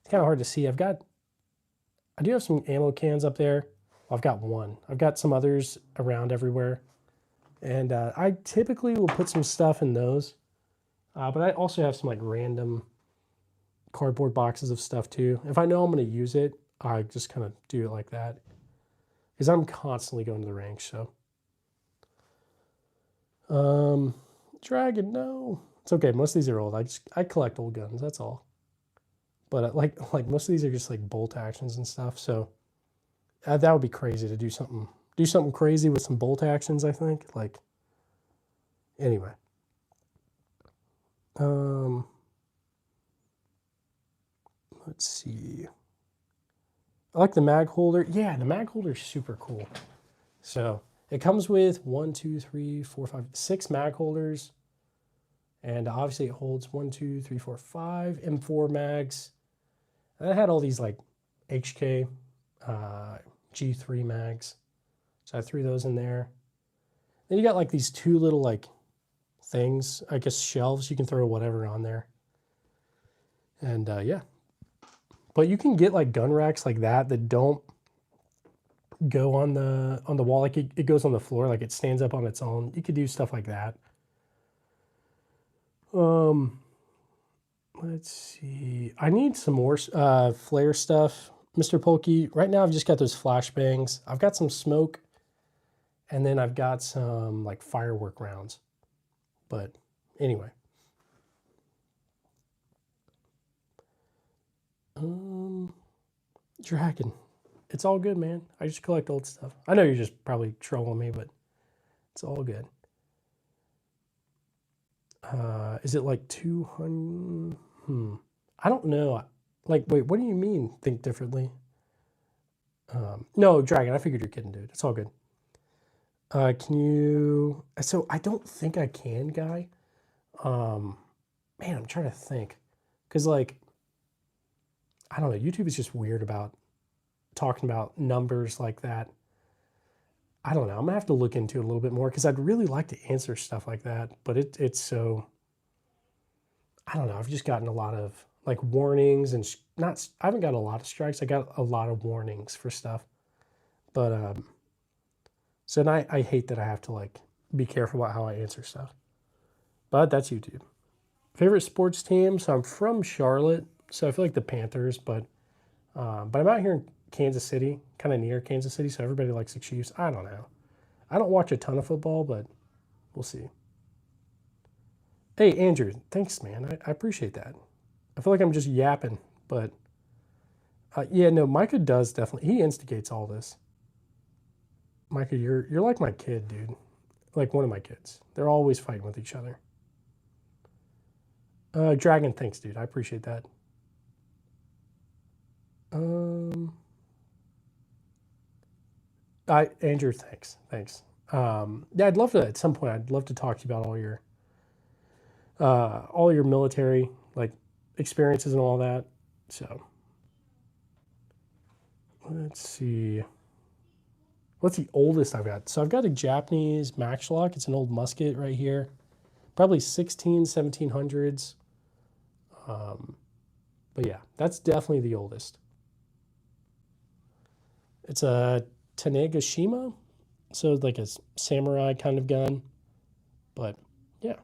it's kind of hard to see. I do have some ammo cans up there. Well, I've got one. I've got some others around everywhere. And I typically will put some stuff in those. But I also have some like random cardboard boxes of stuff too. If I know I'm going to use it, I just kind of do it like that. Because I'm constantly going to the range, so. Dragon, no. It's okay. Most of these are old. I collect old guns. That's all. But like most of these are just like bolt actions and stuff. So that would be crazy to do something crazy with some bolt actions. I think. Like. Anyway. Let's see. I like the mag holder. Yeah, the mag holder is super cool. So it comes with 1, 2, 3, 4, 5, 6 mag holders. And obviously it holds 1, 2, 3, 4, 5 M4 mags. And I had all these like HK G3 mags. So I threw those in there. Then you got like these 2 little like things, I guess shelves. You can throw whatever on there. And yeah. But you can get like gun racks like that don't go on the wall. Like it goes on the floor, like it stands up on its own. You could do stuff like that. Let's see. I need some more flare stuff. Mr. Pokey, right now I've just got those flashbangs. I've got some smoke, and then I've got some like firework rounds. But anyway. Dragon. It's all good, man. I just collect old stuff. I know you're just probably trolling me, but it's all good. Is it like 200? I don't know. Like, wait, what do you mean think differently? No, Dragon, I figured you're kidding, dude. It's all good. Can you... So, I don't think I can, guy. Man, I'm trying to think. Because, like, I don't know. YouTube is just weird about talking about numbers like that. I don't know. I'm going to have to look into it a little bit more because I'd really like to answer stuff like that. But it's so... I don't know. I've just gotten a lot of like warnings and I haven't got a lot of strikes. I got a lot of warnings for stuff. But so now I hate that I have to like be careful about how I answer stuff. But that's YouTube. Favorite sports team? So I'm from Charlotte, so I feel like the Panthers, but I'm out here in Kansas City, kind of near Kansas City, so everybody likes the Chiefs. I don't know. I don't watch a ton of football, but we'll see. Hey, Andrew, thanks, man. I appreciate that. I feel like I'm just yapping, but yeah, no, Micah does definitely. He instigates all this. Micah, you're like my kid, dude. Like one of my kids. They're always fighting with each other. Dragon, thanks, dude. I appreciate that. Andrew, thanks. Yeah, I'd love to at some point. I'd love to talk to you about all your military like experiences and all that. So let's see. What's the oldest I've got? So I've got a Japanese matchlock. It's an old musket right here. Probably 1700s. But yeah, that's definitely the oldest. It's a Tanegashima. So like a samurai kind of gun. But yeah.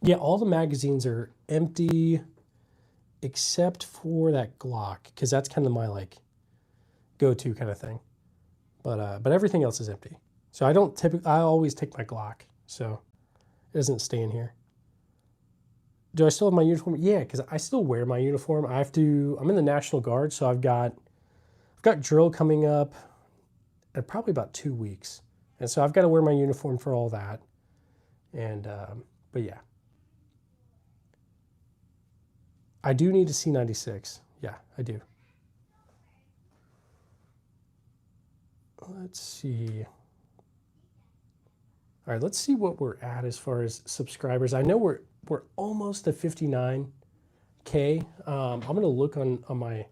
Yeah, all the magazines are empty except for that Glock, because that's kind of my like go-to kind of thing. But everything else is empty. So I always take my Glock, so it doesn't stay in here. Do I still have my uniform? Yeah, because I still wear my uniform. I'm in the National Guard, so I've got drill coming up in probably about 2 weeks. And so I've got to wear my uniform for all that. And, but yeah. I do need a C96. Yeah, I do. Let's see. All right, let's see what we're at as far as subscribers. I know we're almost at 59K. I'm going to look on my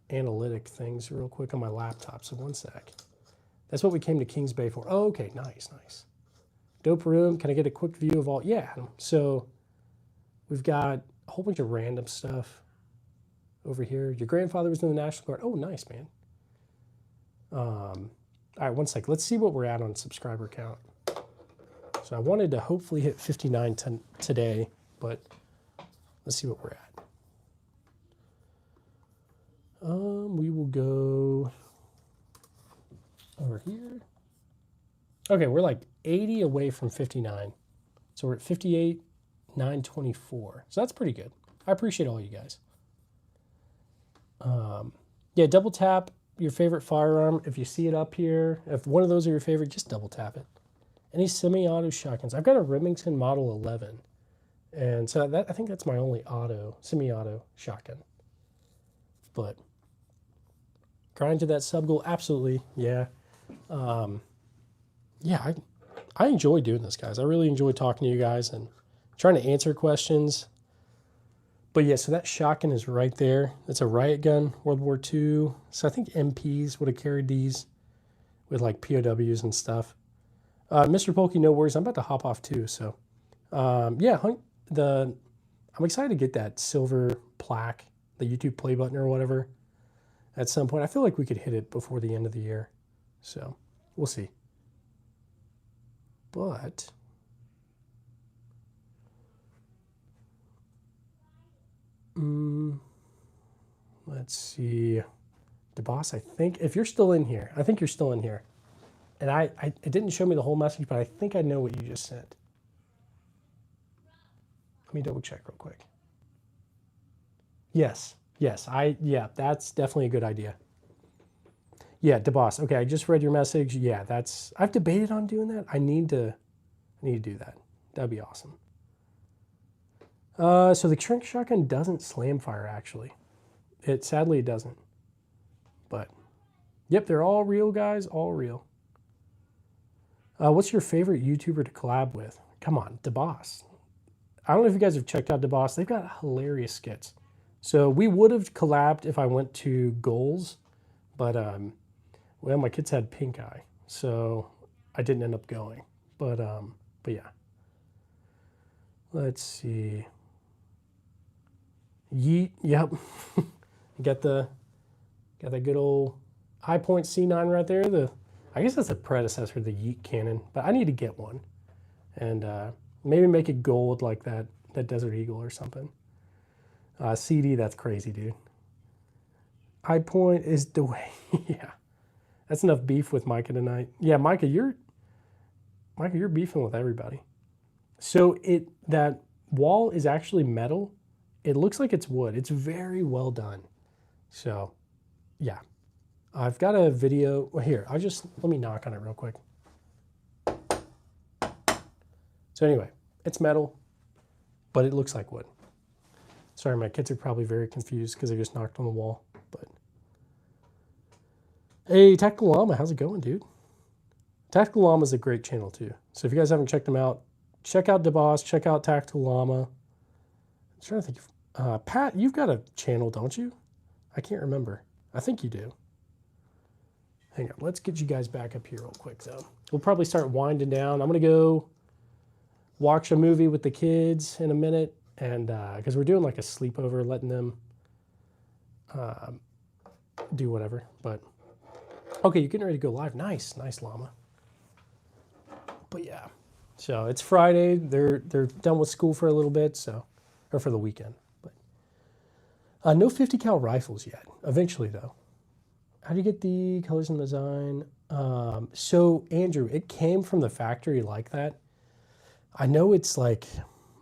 analytic things real quick on my laptop. So one sec. That's what we came to Kings Bay for. Oh, okay, nice. Dope room. Can I get a quick view of all? Yeah. So we've got a whole bunch of random stuff over here. Your grandfather was in the National Guard. Oh, nice, man. All right, one sec. Let's see what we're at on subscriber count. So I wanted to hopefully hit 59 today, but Let's see what we're at. We will go over here. Okay, we're like 80 away from 59. So we're at 58, 924. So that's pretty good. I appreciate all you guys. Yeah, double tap your favorite firearm. If you see it up here, if one of those are your favorite, just double tap it. Any semi-auto shotguns? I've got a Remington Model 11. And so that I think that's my only semi-auto shotgun. But grind to that sub goal, absolutely, yeah. Yeah, I enjoy doing this, guys. I really enjoy talking to you guys and trying to answer questions. But yeah, so that shotgun is right there. It's a riot gun, World War II. So I think MPs would have carried these with like POWs and stuff. Mr. Polky, no worries. I'm about to hop off too. So yeah, I'm excited to get that silver plaque, the YouTube play button or whatever at some point. I feel like we could hit it before the end of the year. So we'll see. But let's see. DeBoss, I think, if you're still in here, I think you're still in here. And it didn't show me the whole message, but I think I know what you just sent. Let me double check real quick. Yes, yeah, that's definitely a good idea. Yeah, DeBoss. Okay, I just read your message. Yeah, I've debated on doing that. I need to do that. That'd be awesome. So the shrink shotgun doesn't slam fire, actually. Sadly, it doesn't. But, yep, they're all real, guys, all real. What's your favorite YouTuber to collab with? Come on, DeBoss. I don't know if you guys have checked out DeBoss. They've got hilarious skits. So we would have collabed if I went to Goals, but well, my kids had pink eye, so I didn't end up going. But yeah. Let's see. Yeet, yep. got that good old High Point C9 right there. I guess that's a predecessor to the Yeet cannon, but I need to get one. And maybe make it gold like that Desert Eagle or something. CD, that's crazy, dude. High Point is the way. Yeah. That's enough beef with Micah tonight. Yeah, Micah, you're beefing with everybody. So that wall is actually metal. It looks like it's wood. It's very well done. So, yeah. I've got a video. Well, here, let me knock on it real quick. So anyway, it's metal, but it looks like wood. Sorry, my kids are probably very confused because I just knocked on the wall. But hey, Tactical Llama, how's it going, dude? Tactical Llama is a great channel too. So if you guys haven't checked them out, check out DeBoss, check out Tactical Llama. I'm trying to think. Pat, you've got a channel, don't you? I can't remember. I think you do. Hang on, let's get you guys back up here real quick, though. We'll probably start winding down. I'm going to go watch a movie with the kids in a minute, and because we're doing like a sleepover, letting them do whatever. But okay, you're getting ready to go live. Nice Llama. But yeah, so it's Friday. They're done with school for a little bit, or for the weekend. But no 50 cal rifles yet. Eventually, though. How do you get the colors and design? So Andrew, it came from the factory like that. I know it's like,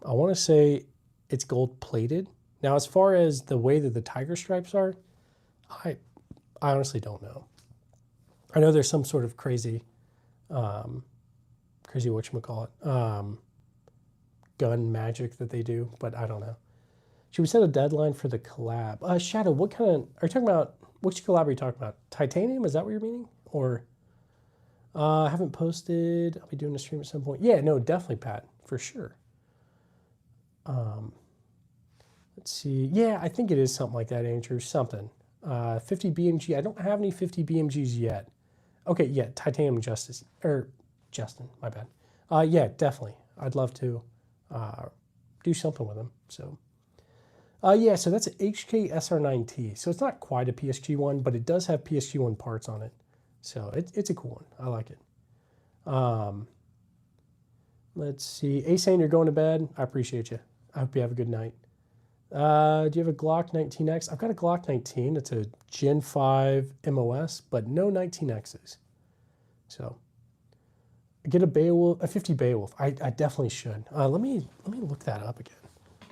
I want to say it's gold plated. Now, as far as the way that the tiger stripes are, I honestly don't know. I know there's some sort of crazy whatchamacallit, gun magic that they do, but I don't know. Should we set a deadline for the collab? Shadow, what kind of, are you talking about, which collab are you talking about? Titanium, is that what you're meaning? Or, I haven't posted, I'll be doing a stream at some point. Yeah, no, definitely, Pat, for sure. Let's see, yeah, I think it is something like that, Andrew, something. 50 BMG, I don't have any 50 BMGs yet. Okay, yeah, Titanium Justin, my bad. Yeah, definitely, I'd love to do something with them, so. Yeah, so that's an HK SR9T. So it's not quite a PSG one, but it does have PSG one parts on it. So it's a cool one. I like it. Let's see. Asane, you're going to bed. I appreciate you. I hope you have a good night. Do you have a Glock 19X? I've got a Glock 19. It's a Gen 5 MOS, but no 19Xs. So get a Beowulf, a 50 Beowulf. I definitely should. Let me look that up again.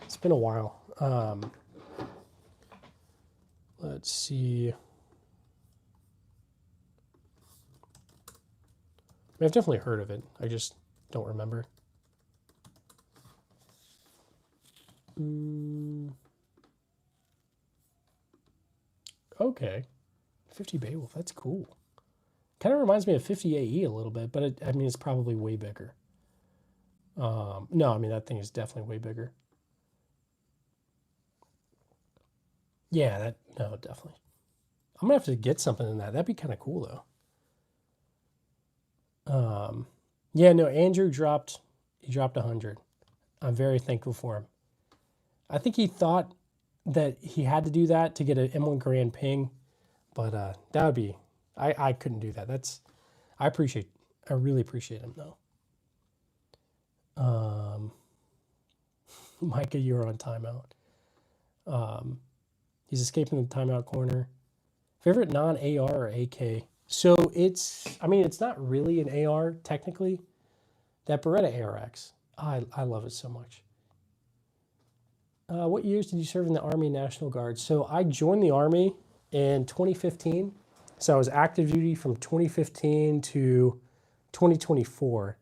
It's been a while. Let's see. I mean, I've definitely heard of it. I just don't remember. Okay. 50 Beowulf. That's cool. Kind of reminds me of 50 AE a little bit, but I mean, it's probably way bigger. No, I mean, that thing is definitely way bigger. Yeah, no, definitely. I'm going to have to get something in that. That'd be kind of cool, though. Yeah, no, Andrew he dropped 100. I'm very thankful for him. I think he thought that he had to do that to get an M1 Grand ping, but that would be, I couldn't do that. I really appreciate him, though. Micah, you're on timeout. He's escaping the timeout corner. Favorite non-AR or AK? So it's not really an AR technically. That Beretta ARX, I love it so much. What years did you serve in the Army National Guard? So I joined the Army in 2015. So I was active duty from 2015 to 2024.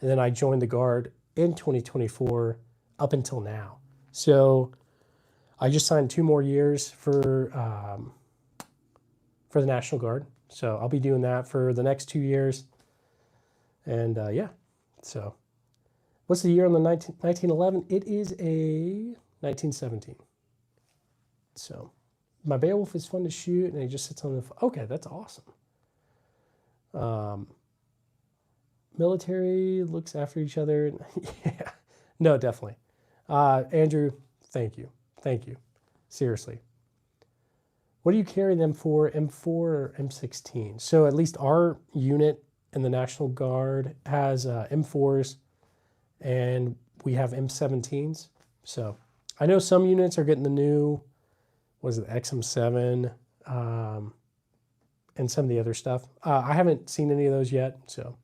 And then I joined the Guard in 2024 up until now. So I just signed 2 more years for the National Guard. So I'll be doing that for the next 2 years. And yeah, so what's the year on the 1911? It is a 1917. So my Beowulf is fun to shoot, and he just sits on the... Okay, that's awesome. Military looks after each other. Yeah, no, definitely. Andrew, thank you. Thank you. Seriously. What do you carry them for, M4 or M16? So at least our unit in the National Guard has M4s, and we have M17s. So I know some units are getting the new, what is it, XM7, and some of the other stuff. I haven't seen any of those yet. So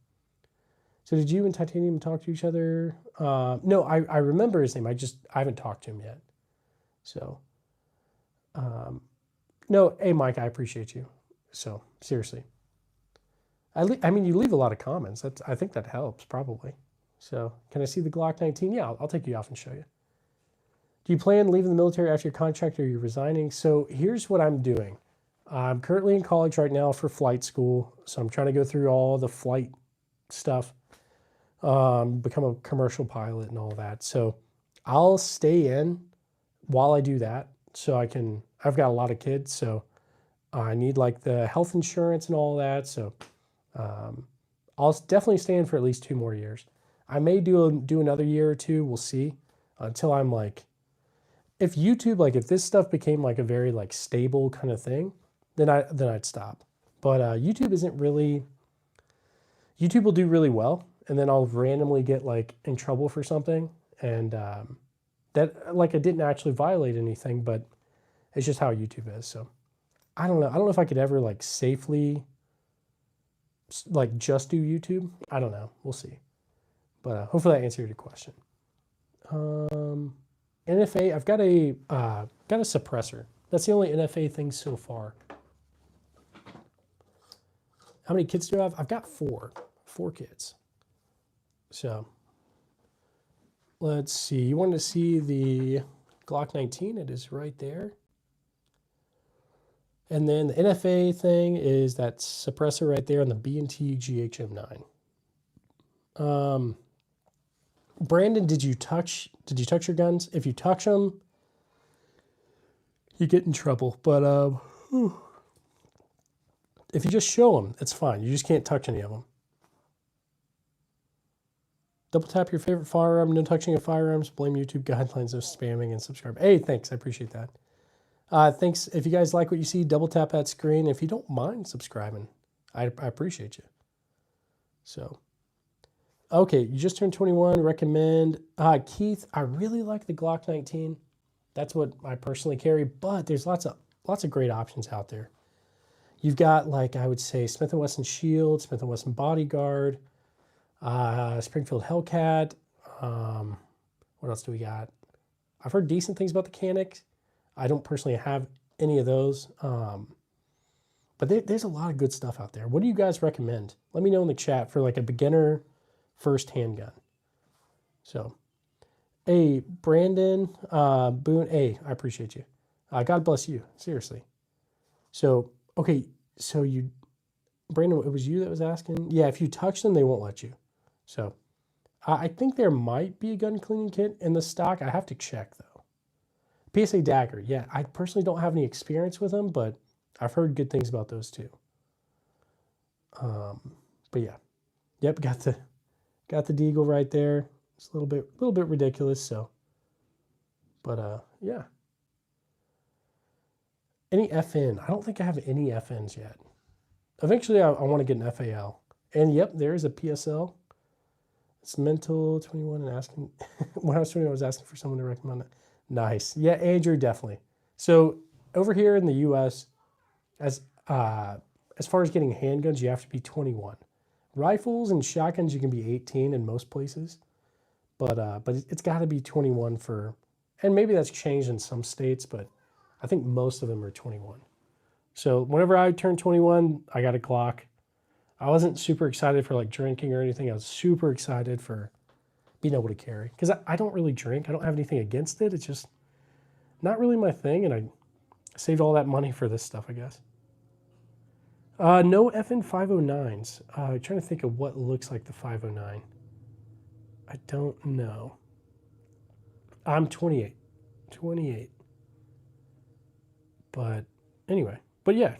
did you and Titanium talk to each other? No, I remember his name. I haven't talked to him yet. So, no, hey, Mike, I appreciate you. So seriously, I mean, you leave a lot of comments. I think that helps probably. So can I see the Glock 19? Yeah, I'll take you off and show you. Do you plan leaving the military after your contract, or are you resigning? So here's what I'm doing. I'm currently in college right now for flight school. So I'm trying to go through all the flight stuff, become a commercial pilot and all that. So I'll stay in while I do that. So I've got a lot of kids. So I need like the health insurance and all that. So I'll definitely stay in for at least 2 more years. I may do another year or 2. We'll see, until I'm like, if this stuff became like a very like stable kind of thing, then I'd stop. But YouTube will do really well, and then I'll randomly get like in trouble for something, and that, like, I didn't actually violate anything, but it's just how YouTube is. So I don't know if I could ever like safely like just do YouTube. I don't know. We'll see. But hopefully that answered your question. NFA, I've got a suppressor. That's the only NFA thing so far. How many kids do I have? I've got 4 kids. So let's see. You wanted to see the Glock 19? It is right there. And then the NFA thing is that suppressor right there on the B&T GHM9. Brandon, did you touch your guns? If you touch them, you get in trouble. But if you just show them, it's fine. You just can't touch any of them. Double tap your favorite firearm. No touching of firearms. Blame YouTube guidelines of spamming and subscribe. Hey, thanks. I appreciate that. Thanks. If you guys like what you see, double tap that screen. If you don't mind subscribing, I appreciate you. So, okay, you just turned 21. Recommend. Keith, I really like the Glock 19. That's what I personally carry, but there's lots of great options out there. You've got, like, I would say Smith & Wesson Shield, Smith & Wesson Bodyguard, Springfield Hellcat. What else do we got? I've heard decent things about the Canic. I don't personally have any of those. But there's a lot of good stuff out there. What do you guys recommend? Let me know in the chat for like a beginner first handgun. So, hey, Brandon, Boone, hey, I appreciate you. God bless you, seriously. So, okay, so you, Brandon, it was you that was asking? Yeah, if you touch them, they won't let you. So, I think there might be a gun cleaning kit in the stock. I have to check, though. PSA Dagger, yeah, I personally don't have any experience with them, but I've heard good things about those too. But yeah, yep, got the Deagle right there. It's a little bit ridiculous. So, but yeah. Any FN? I don't think I have any FNs yet. Eventually, I want to get an FAL. And yep, there is a PSL. It's mental 21 and asking. When I was 21, I was asking for someone to recommend it. Nice. Yeah, Andrew, definitely. So over here in the U.S., as far as getting handguns, you have to be 21. Rifles and shotguns, you can be 18 in most places, but it's got to be 21 for, and maybe that's changed in some states, but I think most of them are 21. So whenever I turned 21, I got a Glock. I wasn't super excited for like drinking or anything. I was super excited for being able to carry, because I don't really drink. I don't have anything against it. It's just not really my thing, and I saved all that money for this stuff, I guess. No FN 509s. I'm trying to think of what looks like the 509. I don't know. I'm 28. 28. But anyway. But yeah.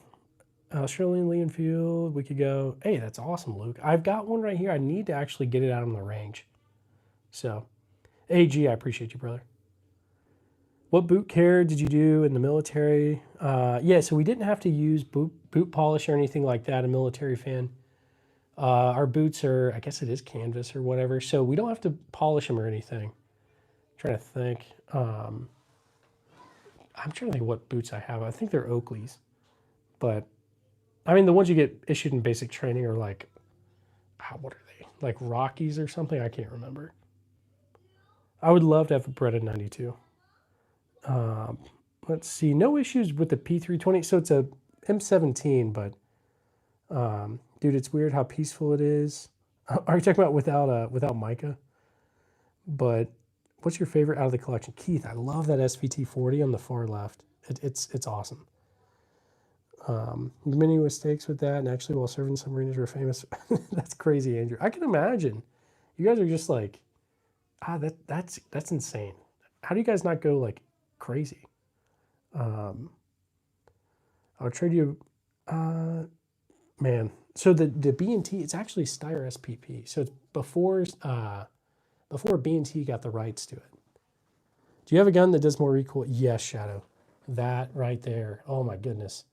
Australian Leonfield. We could go. Hey, that's awesome, Luke. I've got one right here. I need to actually get it out on the range. So, AG, I appreciate you, brother. What boot care did you do in the military? Yeah, so we didn't have to use boot polish or anything like that, a military fan. Our boots are, I guess it is canvas or whatever, so we don't have to polish them or anything. I'm trying to think. I'm trying to think what boots I have. I think they're Oakleys. But, I mean, the ones you get issued in basic training are like, what are they? Like Rockies or something? I can't remember. I would love to have a Beretta 92. Let's see, no issues with the P320. So it's a M17, but dude, it's weird how peaceful it is. Are you talking about without mica? But what's your favorite out of the collection? Keith, I love that SVT40 on the far left. It's awesome. Many mistakes with that, and actually while serving submariners were famous. That's crazy, Andrew. I can imagine. You guys are just like, that's insane. How do you guys not go like crazy? I'll trade you, man. So the B&T, it's actually Steyr SPP. So it's before B&T got the rights to it. Do you have a gun that does more recoil? Yes, Shadow. That right there. Oh my goodness.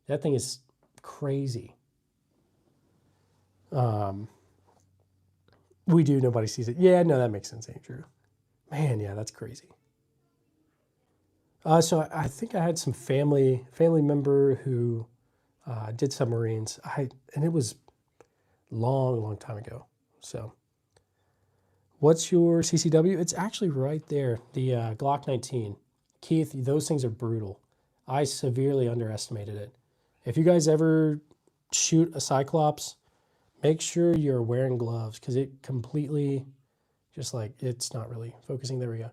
That thing is crazy. We do, nobody sees it. Yeah, no, that makes sense, Andrew. Man, yeah, that's crazy. So I think I had some family member who did submarines. And it was long time ago. So what's your CCW? It's actually right there, the Glock 19. Keith, those things are brutal. I severely underestimated it. If you guys ever shoot a Cyclops, make sure you're wearing gloves, because it completely, just like, it's not really focusing. There we go.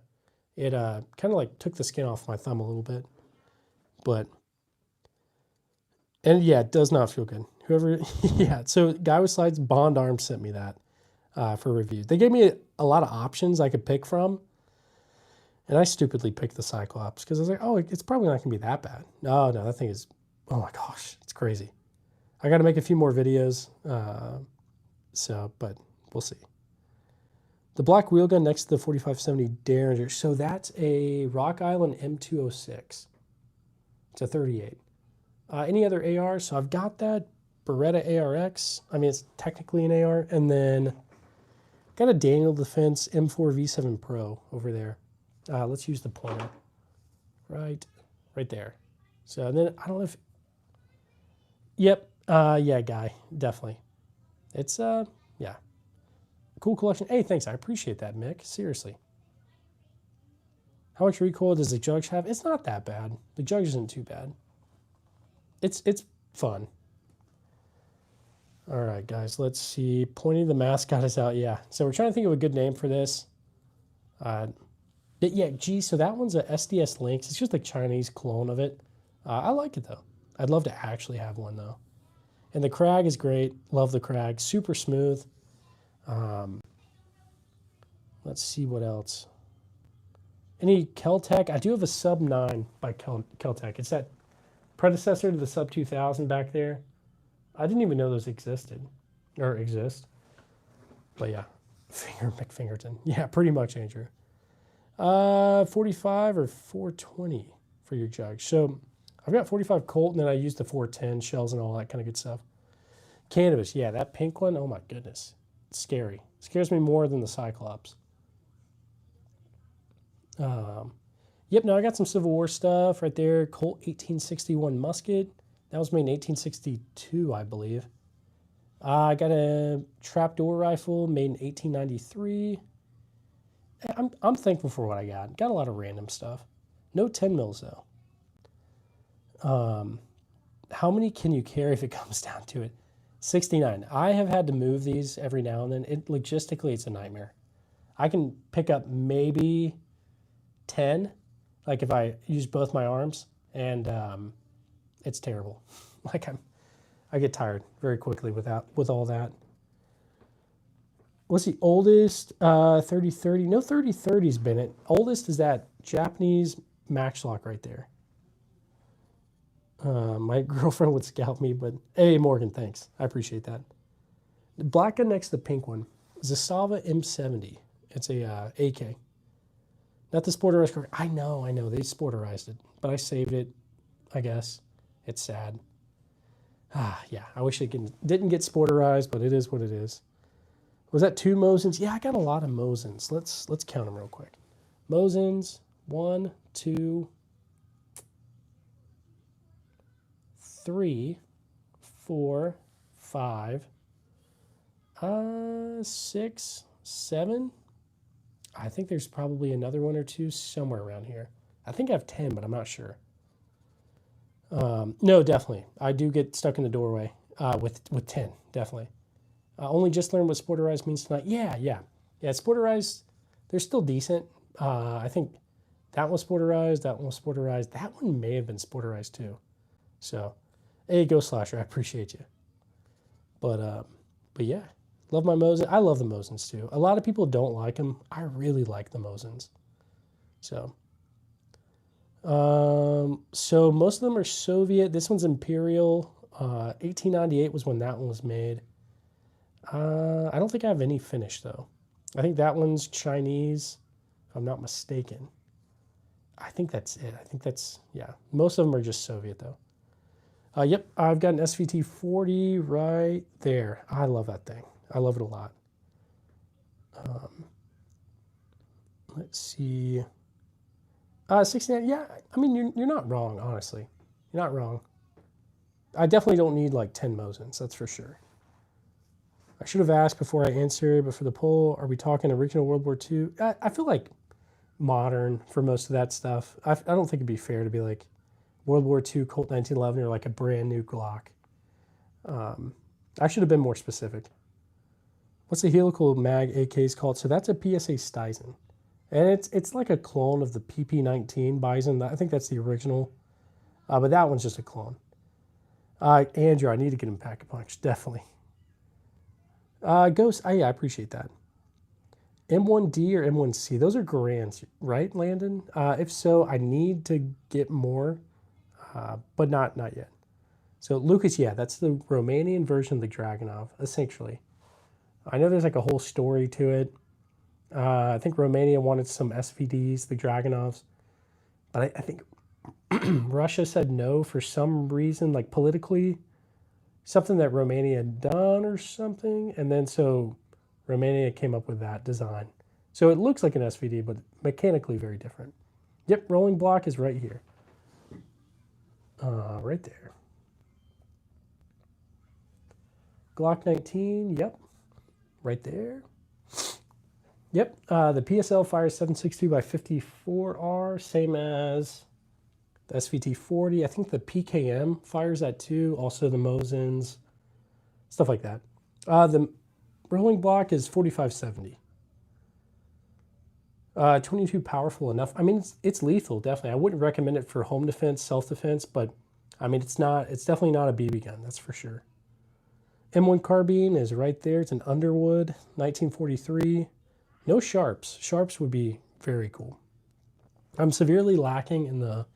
It kind of like took the skin off my thumb a little bit. But, and yeah, it does not feel good. Whoever, yeah, so Guy with Slides Bond Arms sent me that for review. They gave me a lot of options I could pick from. And I stupidly picked the Cyclops because I was like, oh, it's probably not going to be that bad. No, that thing is, oh my gosh, it's crazy. I got to make a few more videos. But we'll see. The black wheel gun next to the 4570 Derringer. So that's a Rock Island M206. It's a 38. Any other ARs? So I've got that Beretta ARX. I mean, it's technically an AR. And then got a Daniel Defense M4 V7 Pro over there. Let's use the pointer. right there. So then I don't know if, yep, yeah, guy, definitely. It's yeah, cool collection. Hey, thanks, I appreciate that, Mick. Seriously. How much recoil does the Judge have? It's not that bad. The Judge isn't too bad. It's fun. All right, guys, let's see. Pointy the mascot is out. Yeah, so we're trying to think of a good name for this. Yeah, gee, so that one's a SDS Lynx. It's just a Chinese clone of it. I like it, though. I'd love to actually have one, though. And the Crag is great. Love the Crag. Super smooth. Let's see what else. Any Keltec? I do have a Sub 9 by Keltec. It's that predecessor to the Sub 2000 back there. I didn't even know those existed. Or exist. But yeah. McFingerton. Yeah, pretty much, Andrew. 45 or 420 for your jug. So I've got 45 Colt, and then I use the 410 shells and all that kind of good stuff. Cannabis, yeah, that pink one, oh my goodness. It's scary. It scares me more than the Cyclops. Yep, now I got some Civil War stuff right there. Colt 1861 musket. That was made in 1862, I believe. I got a trapdoor rifle made in 1893. I'm thankful for what I got. Got a lot of random stuff. No 10 mils though. How many can you carry if it comes down to it? 69. I have had to move these every now and then. Logistically, it's a nightmare. I can pick up maybe 10, like if I use both my arms, and it's terrible. Like I get tired very quickly with all that. What's the oldest 3030? No 3030's been it. Oldest is that Japanese Maxlock right there. My girlfriend would scalp me, but hey, Morgan, thanks. I appreciate that. The black one next to the pink one is a Sava M70. It's a AK. Not the sporterized card. I know. They sporterized it, but I saved it, I guess. It's sad. Yeah, I wish it didn't get sporterized, but it is what it is. Was that 2 Mosins? Yeah, I got a lot of Mosins. Let's count them real quick. Mosins, 1, 2, 3, 4, 5, 6, 7. I think there's probably another one or two somewhere around here. I think I have 10, but I'm not sure. No, definitely. I do get stuck in the doorway with 10, definitely. Only just learned what sporterized means tonight. Yeah. Sporterized, they're still decent. I think that was sporterized. That one was sporterized. That one may have been sporterized too. So, hey, Ghost Slasher, I appreciate you. But yeah, love my Mosin. I love the Mosins too. A lot of people don't like them. I really like the Mosins. So most of them are Soviet. This one's Imperial. 1898 was when that one was made. I don't think I have any finished though. I think that one's Chinese, if I'm not mistaken. I think that's it. Yeah. Most of them are just Soviet though. Yep, I've got an SVT 40 right there. I love that thing. I love it a lot. Let's see. 69, yeah, I mean, you're not wrong, honestly. You're not wrong. I definitely don't need like 10 Mosins, that's for sure. I should have asked before I answered, but for the poll, are we talking original World War II? I feel like modern for most of that stuff. I don't think it'd be fair to be like World War II Colt 1911 or like a brand new Glock. I should have been more specific. What's the helical mag AKs called? So that's a PSA Stisen. And it's like a clone of the PP19 Bison. I think that's the original. But that one's just a clone. Andrew, I need to get him Pack-a-Punch, definitely. Ghost, yeah, I appreciate that. M1D or M1C, those are Garands, right, Landon? If so, I need to get more, but not yet. So Lucas, yeah, that's the Romanian version of the Dragunov, essentially. I know there's like a whole story to it. I think Romania wanted some SVDs, the Dragunovs, but I think Russia said no for some reason, like politically, something that Romania had done or something, and then so Romania came up with that design. So it looks like an SVD, but mechanically very different. Yep, rolling block is right here. Right there. Glock 19, yep, right there. Yep, the PSL fires 7.62 by 54R, same as the SVT 40. I think the PKM fires that too. Also the Mosins, stuff like that. The rolling block is 4570. 22 powerful enough. I mean, it's lethal, definitely. I wouldn't recommend it for home defense, self-defense, but I mean, it's definitely not a BB gun, that's for sure. M1 carbine is right there. It's an Underwood, 1943. No sharps. Sharps would be very cool. I'm severely lacking in the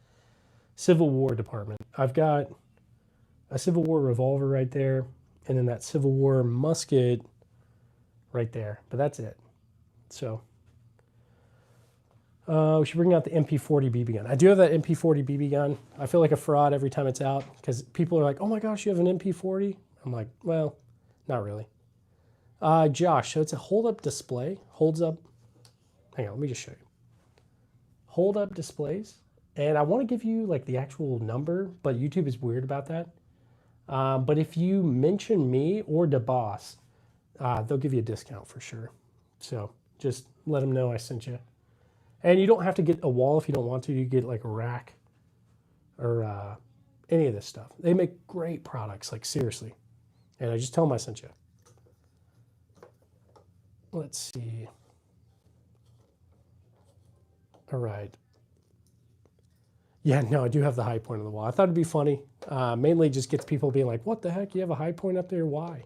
Civil War department. I've got a Civil War revolver right there, and then that Civil War musket right there. But that's it. So we should bring out the MP40 BB gun. I do have that MP40 BB gun. I feel like a fraud every time it's out because people are like, oh my gosh, you have an MP40? I'm like, well, not really. Josh, so it's a hold-up display. Holds up. Hang on, let me just show you. Hold-up displays. And I want to give you like the actual number, but YouTube is weird about that. But if you mention me or DeBoss, they'll give you a discount for sure. So just let them know I sent you. And you don't have to get a wall if you don't want to. You get like a rack or any of this stuff. They make great products, like seriously. And I just tell them I sent you. Let's see. All right. Yeah, no, I do have the high point on the wall. I thought it'd be funny. Mainly just gets people being like, what the heck? You have a high point up there? Why?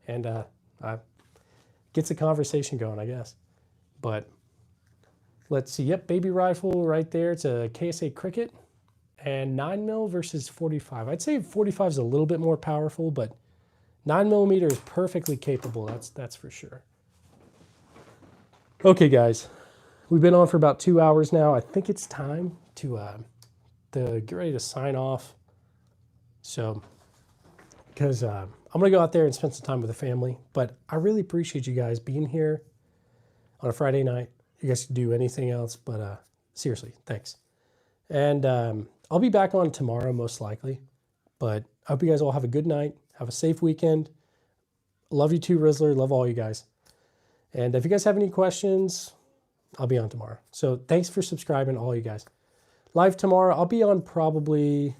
And gets a conversation going, I guess. But let's see. Yep, baby rifle right there. It's a KSA Cricket. And 9mm versus 45. I'd say 45 is a little bit more powerful, but 9mm is perfectly capable. That's for sure. Okay, guys. We've been on for about 2 hours now. I think it's time to get ready to sign off. So, because I'm going to go out there and spend some time with the family. But I really appreciate you guys being here on a Friday night. You guys can do anything else, but seriously, thanks. And I'll be back on tomorrow, most likely. But I hope you guys all have a good night. Have a safe weekend. Love you too, Rizzler. Love all you guys. And if you guys have any questions, I'll be on tomorrow. So thanks for subscribing, all you guys. Live tomorrow, I'll be on probably,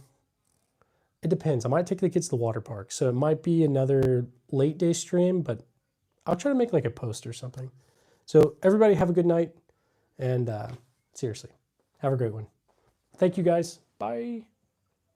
it depends. I might take the kids to the water park. So it might be another late day stream, but I'll try to make like a post or something. So everybody have a good night. And seriously, have a great one. Thank you guys. Bye.